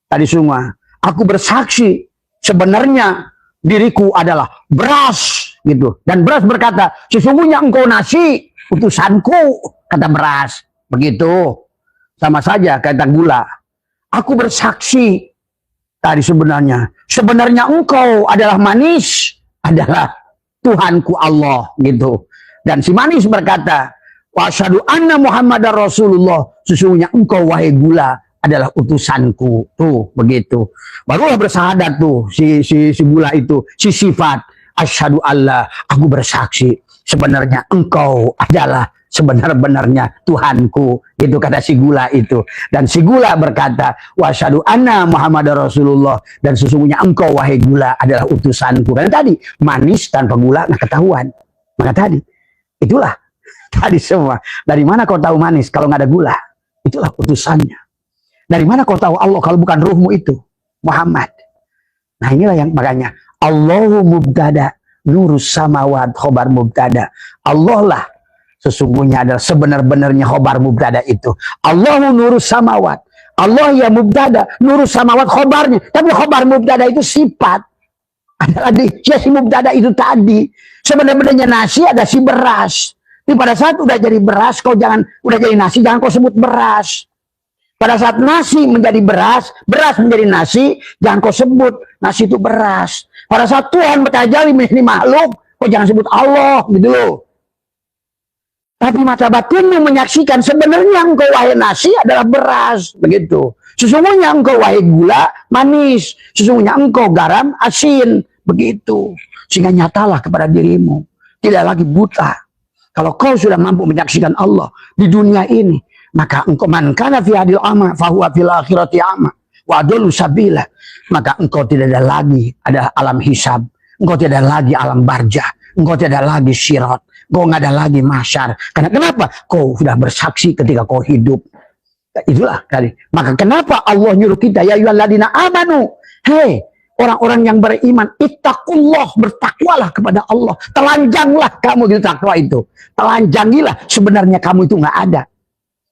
tadi semua. Aku bersaksi sebenarnya diriku adalah beras gitu. Dan beras berkata, sesungguhnya engkau nasi, utusanku, kata beras. Begitu. Sama saja kata gula. Aku bersaksi tadi sebenarnya engkau adalah manis, adalah Tuhanku Allah gitu. Dan si manis berkata, wa asyhadu anna Muhammadar Rasulullah, sesungguhnya engkau wahai gula adalah utusanku. Tuh begitu. Barulah bersahadat tuh si gula itu, si sifat asyhadu Allah, aku bersaksi sebenarnya engkau adalah sebenar-benarnya Tuhanku. Itu kata si gula itu. Dan si gula berkata, wa asyhadu anna Muhammadar Rasulullah, dan sesungguhnya engkau wahai gula adalah utusanku. Karena tadi manis tanpa gula nggak ketahuan. Maka tadi itulah tadi semua. Dari mana kau tahu manis kalau nggak ada gula? Itulah utusannya. Dari mana kau tahu Allah kalau bukan ruhmu itu? Muhammad. Nah inilah yang makanya Allahu mubtada, nurus samawat, khobar mubtada. Allah lah sesungguhnya adalah sebenar-benarnya khobar mubtada itu. Allahu nurus samawat. Allah ya mubtada, nurus samawat khobarnya. Tapi khobar mubtada itu sifat. Adalah si mubtada itu tadi. Sebenarnya nasi ada si beras. Tapi pada saat udah jadi beras, kau jangan, udah jadi nasi, jangan kau sebut beras. Pada saat nasi menjadi beras, beras menjadi nasi, jangan kau sebut nasi itu beras. Pada saat Tuhan bertajalli menjadi makhluk, kau jangan sebut Allah, gitu loh. Tapi mata batinmu menyaksikan sebenarnya engkau wahai nasi adalah beras, begitu. Sesungguhnya engkau wahai gula, manis. Sesungguhnya engkau garam, asin, begitu. Sehingga nyatalah kepada dirimu, tidak lagi buta. Kalau kau sudah mampu menyaksikan Allah di dunia ini, maka engkau man kana fi hadil ama fahuwa fil akhirati ama wa adallu sabila. Maka engkau tidak ada lagi ada alam hisab, engkau tidak ada lagi alam barzah, engkau tidak ada lagi sirat, engkau nggak ada lagi mahsyar. Karena kenapa? Kau sudah bersaksi ketika kau hidup. Itulah tadi. Maka kenapa Allah nyuruh kita ya ayyuhalladzina amanu, hei orang-orang yang beriman, ittaqullah, bertakwalah kepada Allah. Telanjanglah kamu di takwa itu. Telanjangilah sebenarnya kamu itu nggak ada.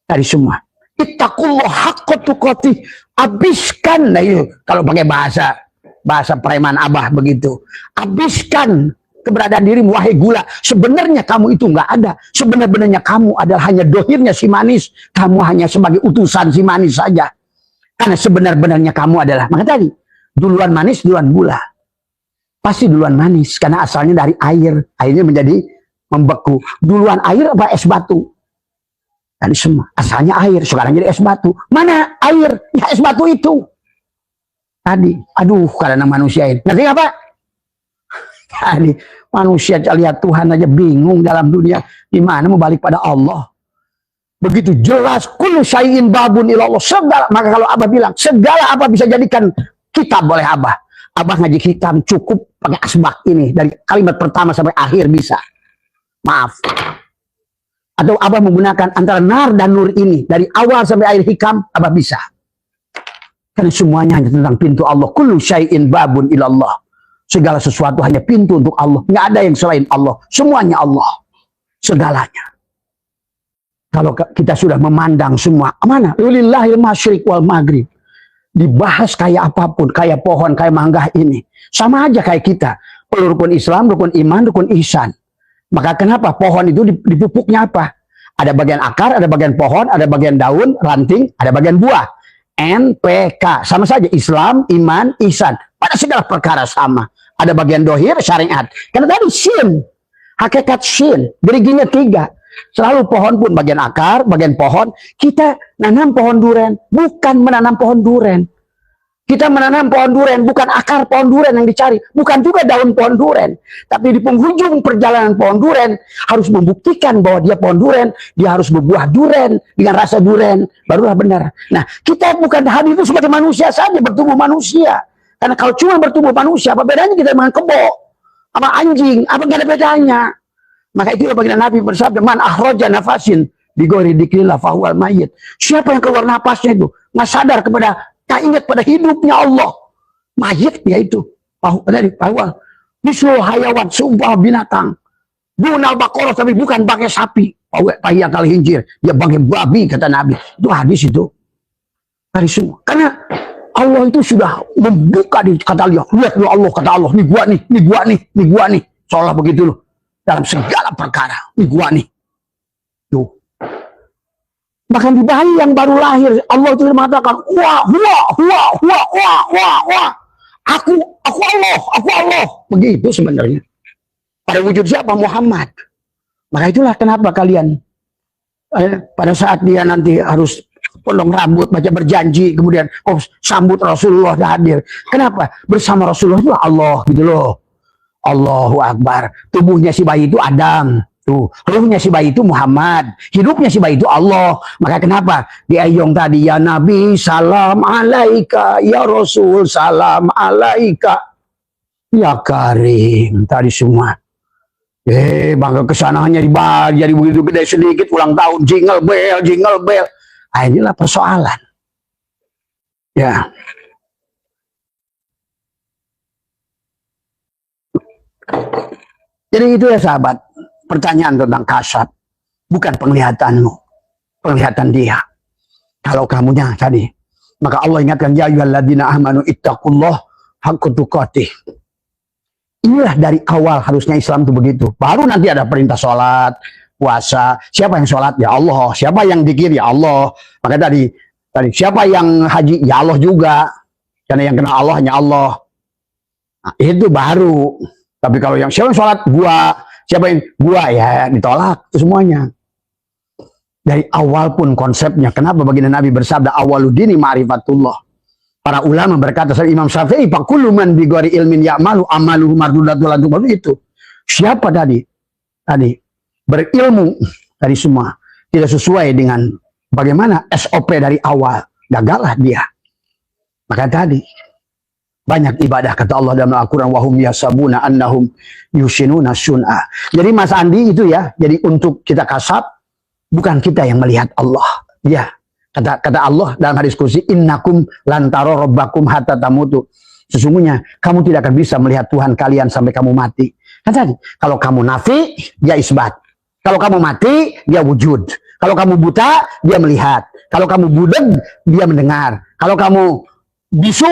Dari semua. Ittaqullah haqqa tuqatih. Habiskan. Nah itu kalau pakai bahasa preman abah begitu. Habiskan keberadaan dirimu wahai gula. Sebenarnya kamu itu nggak ada. Sebenarnya kamu adalah hanya dohirnya si manis. Kamu hanya sebagai utusan si manis saja. Karena sebenarnya kamu adalah. Maka tadi duluan manis, duluan gula. Pasti duluan manis karena asalnya dari air. Airnya menjadi membeku. Duluan air apa es batu? Dan semua asalnya air, sekarang jadi es batu. Mana air? Ya es batu itu. Tadi, aduh, karena manusia ini. Ngerti apa? Tadi manusia lihat Tuhan aja bingung dalam dunia. Gimana mau balik pada Allah? Begitu jelas. Kullu syai'in babun ilallah. Segala, maka kalau Abah bilang segala apa bisa jadikan kitab boleh Abah. Abah ngaji hitam cukup pakai asbak ini dari kalimat pertama sampai akhir bisa. Maaf. Atau Abah menggunakan antara nar dan nur ini dari awal sampai akhir hikam, Abah bisa. Karena semuanya hanya tentang pintu Allah. Kullu syai'in babun ilallah. Segala sesuatu hanya pintu untuk Allah. Nggak ada yang selain Allah. Semuanya Allah. Segalanya. Kalau kita sudah memandang semua, mana? Lillahil masyriq wal maghrib. Dibahas kayak apapun, kayak pohon, kayak mangga ini. Sama aja kayak kita. Rukun Islam, rukun iman, rukun ihsan. Maka kenapa pohon itu dipupuknya apa? Ada bagian akar, ada bagian pohon, ada bagian daun, ranting, ada bagian buah. NPK. Sama saja Islam, iman, ihsan. Pada segala perkara sama. Ada bagian dohir, syariat. Karena tadi sin. Hakikat sin. Beriginya 3. Selalu pohon pun bagian akar, bagian pohon. Kita nanam pohon duren. Bukan menanam pohon duren. Kita menanam pohon duren, bukan akar pohon duren yang dicari. Bukan juga daun pohon duren. Tapi di penghujung perjalanan pohon duren, harus membuktikan bahwa dia pohon duren, dia harus berbuah duren, dengan rasa duren, barulah benar. Nah, kita bukan hadir itu sebagai manusia saja, bertubuh manusia. Karena kalau cuma bertubuh manusia, apa bedanya kita dengan kebo, sama anjing, apa gak ada bedanya. Maka itulah baginda Nabi bersabda, man ahroja nafasin bighairi dzikrillah fahuwal mayyit. Siapa yang keluar napasnya itu nggak sadar kepada, tak ingat pada hidupnya Allah, mayitnya itu fahuwal mislu hayawan, seumpama binatang. Dunal baqarah, tapi bukan pakai sapi. Pahiyat al hinjir, dia pakai babi, kata Nabi. Itu hadis itu. Dari semua. Karena Allah itu sudah membuka di kata Allah. Lihat loh Allah, kata Allah, nih gua nih, nih gua nih, nih gua nih. Seolah begitu loh. Dalam segala perkara, nih gua nih. Tuh. Bahkan di bayi yang baru lahir, Allah itu mengatakan, wah, wah. Aku Allah. Begitu sebenarnya. Pada wujud siapa? Muhammad. Maka itulah kenapa kalian pada saat dia nanti harus potong rambut, baca berjanji, kemudian sambut Rasulullah hadir. Kenapa? Bersama Rasulullah itu Allah, gitu loh. Allahu Akbar. Tubuhnya si bayi itu Adam. Tuh, ruhnya si bayi itu Muhammad, hidupnya si bayi itu Allah. Maka kenapa di ayong tadi, ya Nabi salam alaika, ya Rasul salam alaika, ya Karim, tadi semua. Bangga kesananya dibayar, jadi begitu gede sedikit ulang tahun, jingle bell. Ah, inilah persoalan. Ya. Jadi itu ya sahabat. Pertanyaan tentang kasat, bukan penglihatanmu, penglihatan dia. Kalau kamunya tadi, maka Allah ingatkan, ya ayyuhalladzina amanu ittaqullah haqqa tuqatih. Inilah dari awal harusnya Islam itu begitu. Baru nanti ada perintah sholat, puasa. Siapa yang sholat? Ya Allah. Siapa yang dzikir? Ya Allah. Maka tadi siapa yang haji? Ya Allah juga. Karena yang kenal Allah hanya Allah. Nah, itu baru. Tapi kalau yang siapa yang sholat? Gua. Siapa yang gua, ya ditolak itu semuanya. Dari awal pun konsepnya. Kenapa baginda Nabi bersabda awaludini ma'rifatullah. Para ulama berkata, Imam Syafi'i, faqullu man bighairi ilmin ya'malu amaluhu mardudatun itu. Siapa tadi berilmu dari semua tidak sesuai dengan bagaimana SOP dari awal, gagallah dia. Maka tadi banyak ibadah kata Allah dalam Al-Quran, wahum yasabuna annahum yusinuna sun'a. Jadi Mas Andi itu ya, jadi untuk kita kasab, bukan kita yang melihat Allah. Ya, kata Allah dalam hadis kursi, innakum lantaro robbakum hatta tamutu. Sesungguhnya kamu tidak akan bisa melihat Tuhan kalian sampai kamu mati. Kan tadi, kalau kamu nafi, dia isbat. Kalau kamu mati, dia wujud. Kalau kamu buta, dia melihat. Kalau kamu budeg, dia mendengar. Kalau kamu bisu,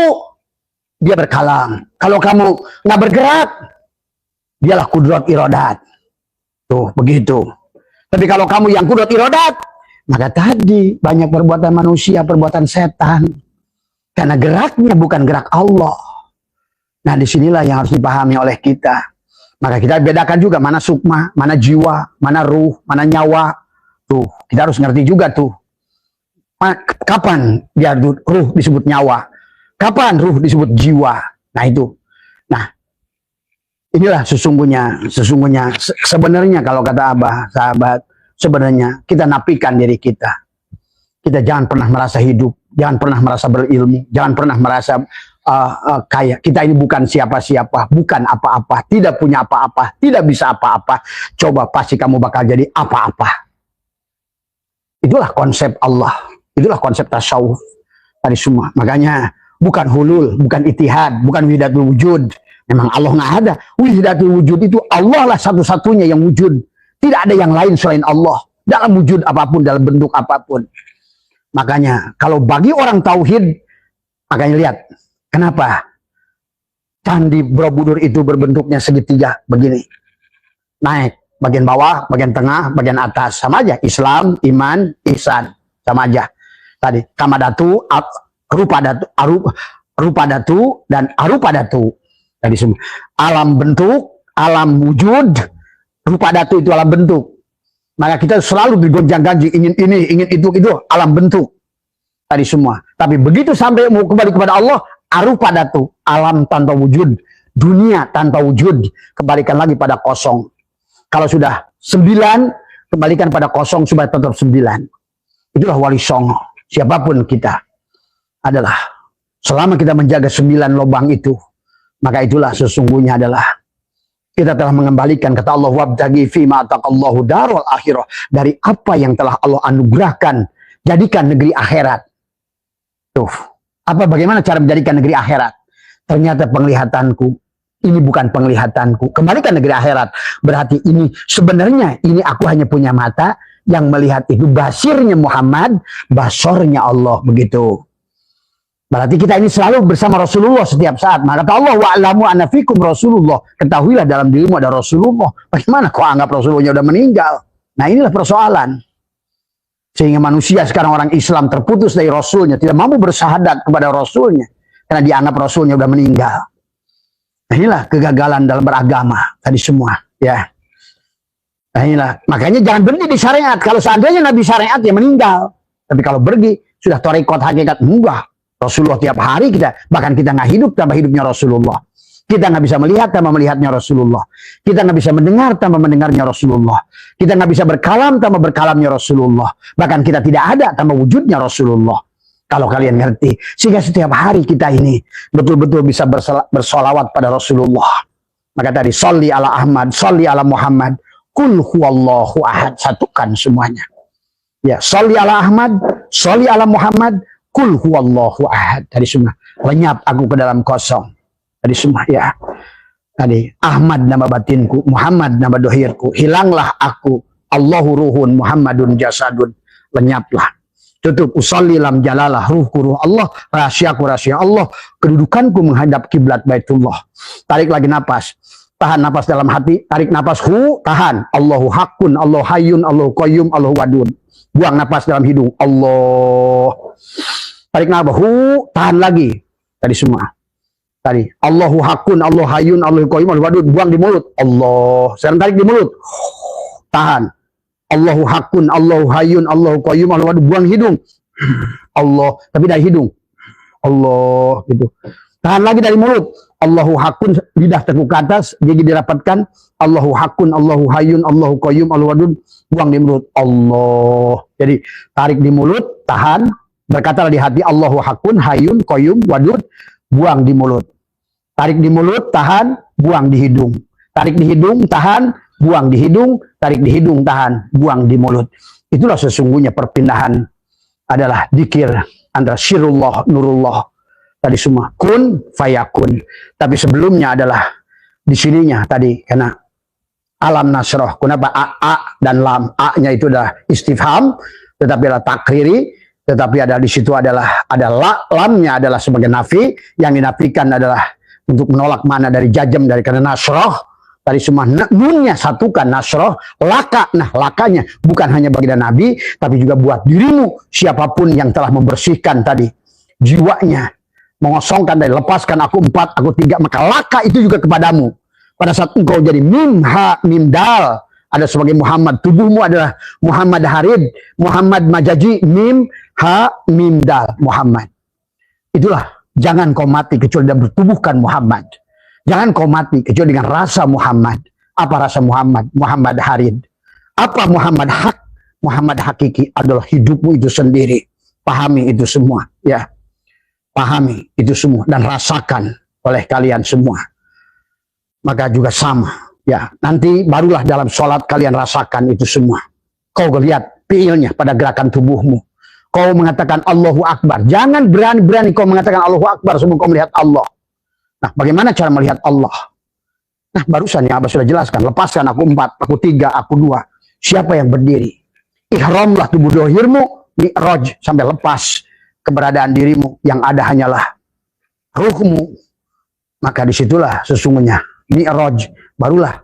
dia berkalam. Kalau kamu nggak bergerak, dialah kudrat irodat. Tuh, begitu. Tapi kalau kamu yang kudrat irodat, maka tadi banyak perbuatan manusia, perbuatan setan. Karena geraknya bukan gerak Allah. Nah, disinilah yang harus dipahami oleh kita. Maka kita bedakan juga mana sukma, mana jiwa, mana ruh, mana nyawa. Tuh, kita harus ngerti juga tuh. Kapan dia ruh disebut nyawa? Kapan ruh disebut jiwa? Nah itu. Nah, inilah sesungguhnya sebenarnya kalau kata Abah, sahabat, sebenarnya kita nafikan diri kita. Kita jangan pernah merasa hidup, jangan pernah merasa berilmu, jangan pernah merasa kaya. Kita ini bukan siapa-siapa, bukan apa-apa, tidak punya apa-apa, tidak bisa apa-apa. Coba pasti kamu bakal jadi apa-apa. Itulah konsep Allah, itulah konsep tasawuf tadi semua. Makanya bukan hulul, bukan itihad, bukan wahdatul wujud. Memang Allah nggak ada. Wahdatul wujud itu Allah lah satu-satunya yang wujud. Tidak ada yang lain selain Allah. Dalam wujud apapun, dalam bentuk apapun. Makanya kalau bagi orang tauhid, makanya lihat. Kenapa? Candi Borobudur itu berbentuknya segitiga begini. Naik. Bagian bawah, bagian tengah, bagian atas. Sama aja. Islam, iman, ihsan. Sama aja. Tadi. Kamadatu, rupa datu dan arupa datu. Tadi semua. Alam bentuk, alam wujud, rupa datu itu alam bentuk. Maka kita selalu digonjang-ganjing, ingin ini, ingin itu alam bentuk. Tadi semua. Tapi begitu sampai mau kembali kepada Allah, arupa datu, alam tanpa wujud, dunia tanpa wujud, kembalikan lagi pada kosong. Kalau sudah 9, kembalikan pada kosong supaya tetap 9. Itulah wali songo. Siapapun kita adalah selama kita menjaga 9 lubang itu, maka itulah sesungguhnya adalah Kita telah mengembalikan, kata Allah, wabtaghi fima ataqallahu darul akhirah, dari apa yang telah Allah anugerahkan, jadikan negeri akhirat. Tuh, bagaimana cara menjadikan negeri akhirat? Ternyata penglihatanku ini bukan penglihatanku. Kembalikan negeri akhirat. Berarti ini sebenarnya ini aku hanya punya mata yang melihat itu basirnya Muhammad, basornya Allah, begitu. Berarti kita ini selalu bersama Rasulullah setiap saat. Maka kata Allah, wa'lamu anna fikum Rasulullah. Ketahuilah dalam dirimu ada Rasulullah. Bagaimana kau anggap Rasulullah udah meninggal? Nah, inilah persoalan. Sehingga manusia sekarang, orang Islam, terputus dari Rasulnya, tidak mampu bersyahadat kepada Rasulnya karena dianggap Rasulnya udah meninggal. Nah, inilah kegagalan dalam beragama tadi semua, ya. Nah, inilah makanya jangan berhenti di syariat. Kalau seandainya Nabi syariat, ya meninggal. Tapi kalau pergi sudah tarekat hakikat, enggak. Rasulullah tiap hari kita, bahkan kita nggak hidup tanpa hidupnya Rasulullah. Kita nggak bisa melihat tanpa melihatnya Rasulullah. Kita nggak bisa mendengar tanpa mendengarnya Rasulullah. Kita nggak bisa berkalam tanpa berkalamnya Rasulullah. Bahkan kita tidak ada tanpa wujudnya Rasulullah. Kalau kalian ngerti. Sehingga setiap hari kita ini betul-betul bisa bersolawat pada Rasulullah. Maka tadi, sholli ala Ahmad, sholli ala Muhammad, kul huwallahu ahad. Satukan semuanya. Ya, sholli ala Ahmad, sholli ala Muhammad, kul huwallahu ahad. Tadi semua. Lenyap aku ke dalam kosong. Tadi semua, ya. Tadi, Ahmad nama batinku, Muhammad nama dohirku. Hilanglah aku, Allahu ruhun, Muhammadun jasadun. Lenyaplah. Tutup, usolli lam jalalah, ruhku ruh Allah, rahasiaku rahasia Allah, kedudukanku menghadap kiblat Baitullah. Tarik lagi napas, tahan napas dalam hati, tarik napas, tahan. Allahu hakun, Allahu hayyun, Allahu qayyum, Allahu wadun. Buang napas dalam hidung, Allah. Tarik napas, tahan lagi. Tadi semua. Tadi, Allahu hakun, Allahu hayyun, Allahu qayyum, Allahu wadun. Buang di mulut, Allah. Sekarang tarik di mulut, tahan. Allahu hakun, Allahu hayyun, Allahu qayyum, Allahu wadud. Buang hidung, Allah. Tapi dari hidung, Allah, gitu. Tahan lagi dari mulut, Allahu hakun, lidah tekuk ke atas, gigi dirapatkan, Allahu hakun, Allahu hayyun, Allahu qayyum, Allahu wadud. Buang di mulut, Allah. Jadi tarik di mulut, tahan, berkatalah di hati, Allahu hakun, hayyun, qayyum, wadud. Buang di mulut. Tarik di mulut, tahan, buang di hidung. Tarik di hidung, tahan, buang di hidung, tarik di hidung, tahan, buang di mulut. Itulah sesungguhnya perpindahan adalah dzikir antara syirullah, nurullah. Tadi semua kun fayakun. Tapi sebelumnya adalah di sininya tadi karena alam nasroh. Kenapa a dan lam? A-nya itu adalah istifham, tetapi adalah takriri, tetapi ada di situ adalah lamnya adalah sebagai nafi, yang dinafikan adalah untuk menolak mana dari jajam dari karena nasroh. Tadi semua nunnya satukan, nasroh, laka. Nah, lakanya bukan hanya baginda Nabi, tapi juga buat dirimu, siapapun yang telah membersihkan tadi jiwanya, mengosongkan dari lepaskan aku 4, aku 3, maka laka itu juga kepadamu. Pada saat engkau jadi mim, ha, mim, dal, ada sebagai Muhammad, tubuhmu adalah Muhammad Harid, Muhammad Majaji, mim, ha, mim, dal, Muhammad. Itulah, jangan kau mati kecuali dan bertubuhkan Muhammad. Jangan kau mati kecuali dengan rasa Muhammad. Apa rasa Muhammad? Muhammad Harid. Apa Muhammad hak? Muhammad hakiki adalah hidupmu itu sendiri. Pahami itu semua, ya. Pahami itu semua dan rasakan oleh kalian semua. Maka juga sama, ya. Nanti barulah dalam sholat kalian rasakan itu semua. Kau lihat fiilnya pada gerakan tubuhmu. Kau mengatakan Allahu Akbar. Jangan berani-berani kau mengatakan Allahu Akbar sebelum kau melihat Allah. Nah, bagaimana cara melihat Allah? Nah, barusan yang Abah sudah jelaskan. Lepaskan aku 4, aku 3, aku 2. Siapa yang berdiri? Ihramlah tubuh dohirmu, mi'raj, sampai lepas keberadaan dirimu. Yang ada hanyalah ruhmu. Maka disitulah sesungguhnya mi'raj, barulah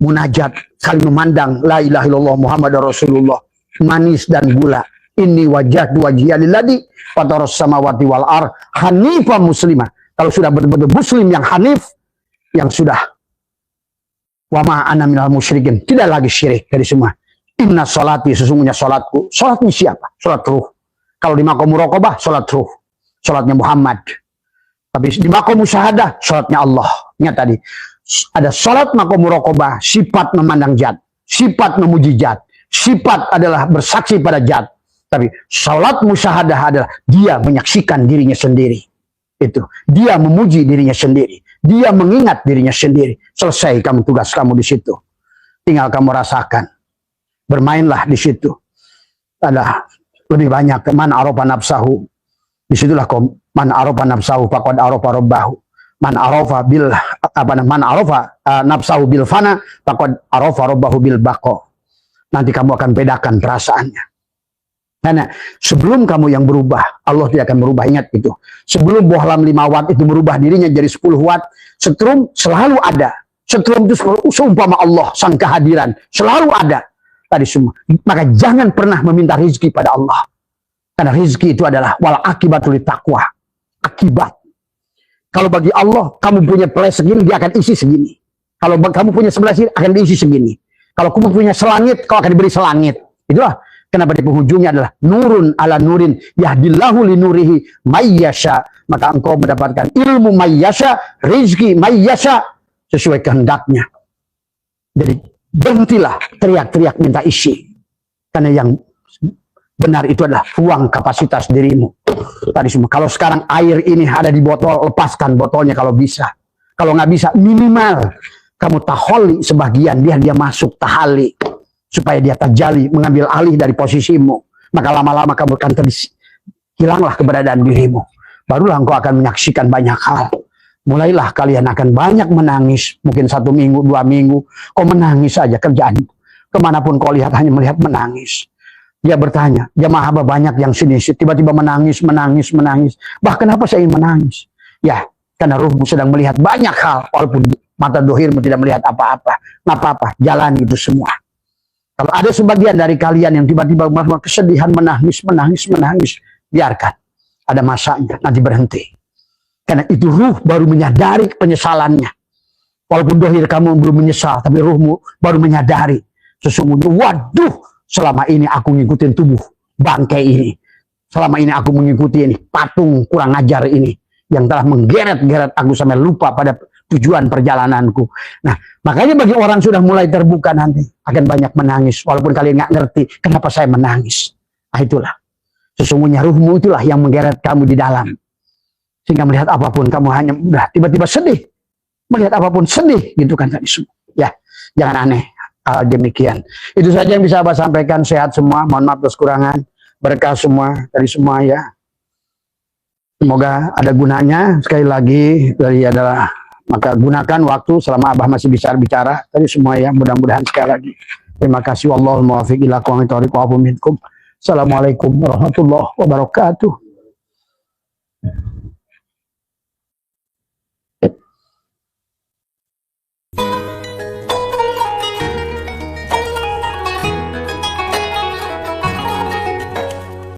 munajat, saling memandang la ilaha illallah Muhammad Rasulullah, manis dan gula. Inni wajhatu wajhiya lilladzi fataras samawati wal ardh hanifan muslimah. Kalau sudah betul-betul muslim yang hanif, yang sudah wama ana minal musyrikin, tidak lagi syirik dari semua. Inna sholati, sesungguhnya sholatku. Sholatnya siapa? Sholat ruh. Kalau di maqam muraqabah, sholat ruh. Sholatnya Muhammad. Tapi di maqam musyahadah, sholatnya Allah. Ingat tadi, ada sholat maqam muraqabah, sifat memandang zat, sifat memuji zat, sifat adalah bersaksi pada zat. Tapi sholat musyahadah adalah dia menyaksikan dirinya sendiri. Itu dia memuji dirinya sendiri, Dia mengingat dirinya sendiri. Selesai kamu tugas kamu di situ. Tinggal kamu rasakan. Bermainlah di situ. Ada lebih banyak. Man arofa nafsahu. Disitulah man arofa nafsahu faqad arofa rabbahu. Man arofa nafsahu bil fana faqad arofa rabbahu bil baqa. Nanti kamu akan bedakan perasaannya. Karena sebelum kamu yang berubah, Allah tidak akan berubah. Ingat itu. Sebelum bohlam 5 watt itu berubah dirinya jadi 10 watt, setrum selalu ada. Setrum itu seumpama Allah, sang kehadiran, selalu ada. Tadi semua. Maka jangan pernah meminta rezeki pada Allah. Karena rezeki itu adalah wal akibatul taqwa. Akibat. Kalau bagi Allah, kamu punya plus segini, dia akan isi segini. Kalau kamu punya sebelah sini, akan diisi segini. Kalau kamu punya selangit, kau akan diberi selangit. Itulah. Kenapa di penghujungnya adalah nurun ala nurin yahdillahu li nurihi mayyasha. Maka engkau mendapatkan ilmu mayyasha, rizki mayyasha sesuai kehendaknya. Jadi berhentilah teriak-teriak minta isi. Karena yang benar itu adalah ruang kapasitas dirimu. Tadi semua. Kalau sekarang air ini ada di botol, lepaskan botolnya kalau bisa. Kalau nggak bisa, minimal kamu taholi sebagian, biar dia masuk tahali. Supaya dia terjali, mengambil alih dari posisimu. Maka lama-lama kamu akan hilanglah keberadaan dirimu. Barulah engkau akan menyaksikan banyak hal. Mulailah kalian akan banyak menangis. Mungkin 1 minggu, 2 minggu. Kau menangis saja kerjaan. Kemanapun kau lihat, hanya melihat menangis. Dia bertanya, jamaah haba banyak yang sini. Tiba-tiba menangis. Bah, kenapa saya ingin menangis? Ya, karena ruhmu sedang melihat banyak hal. Walaupun mata dohirmu tidak melihat apa-apa. Nggak apa-apa, jalani itu semua. Kalau ada sebagian dari kalian yang tiba-tiba kesedihan, menangis, biarkan. Ada masanya, nanti berhenti. Karena itu ruh baru menyadari penyesalannya. Walaupun dohir kamu belum menyesal, tapi ruhmu baru menyadari. Sesungguhnya, waduh, selama ini aku ngikutin tubuh bangkai ini. Selama ini aku mengikuti ini, patung kurang ajar ini. Yang telah menggeret-geret aku sampai lupa pada tujuan perjalananku. Nah, makanya bagi orang sudah mulai terbuka nanti akan banyak menangis. Walaupun kalian nggak ngerti kenapa saya menangis. Nah, itulah. Sesungguhnya ruhmu itulah yang menggeret kamu di dalam. Sehingga melihat apapun kamu hanya udah tiba-tiba sedih. Melihat apapun sedih gitu kan tadi semua. Ya, jangan aneh. Demikian. Itu saja yang bisa Abah sampaikan. Sehat semua. Mohon maaf atas kekurangan. Berkah semua dari semua ya. Semoga ada gunanya. Sekali lagi dari adalah maka gunakan waktu selama Abah masih bisa bicara. Tadi semua ya, mudah-mudahan sekali lagi. Terima kasih. Wallahul muwaffiq ila aqwamit thoriq wa minkum. Assalamualaikum warahmatullahi wabarakatuh.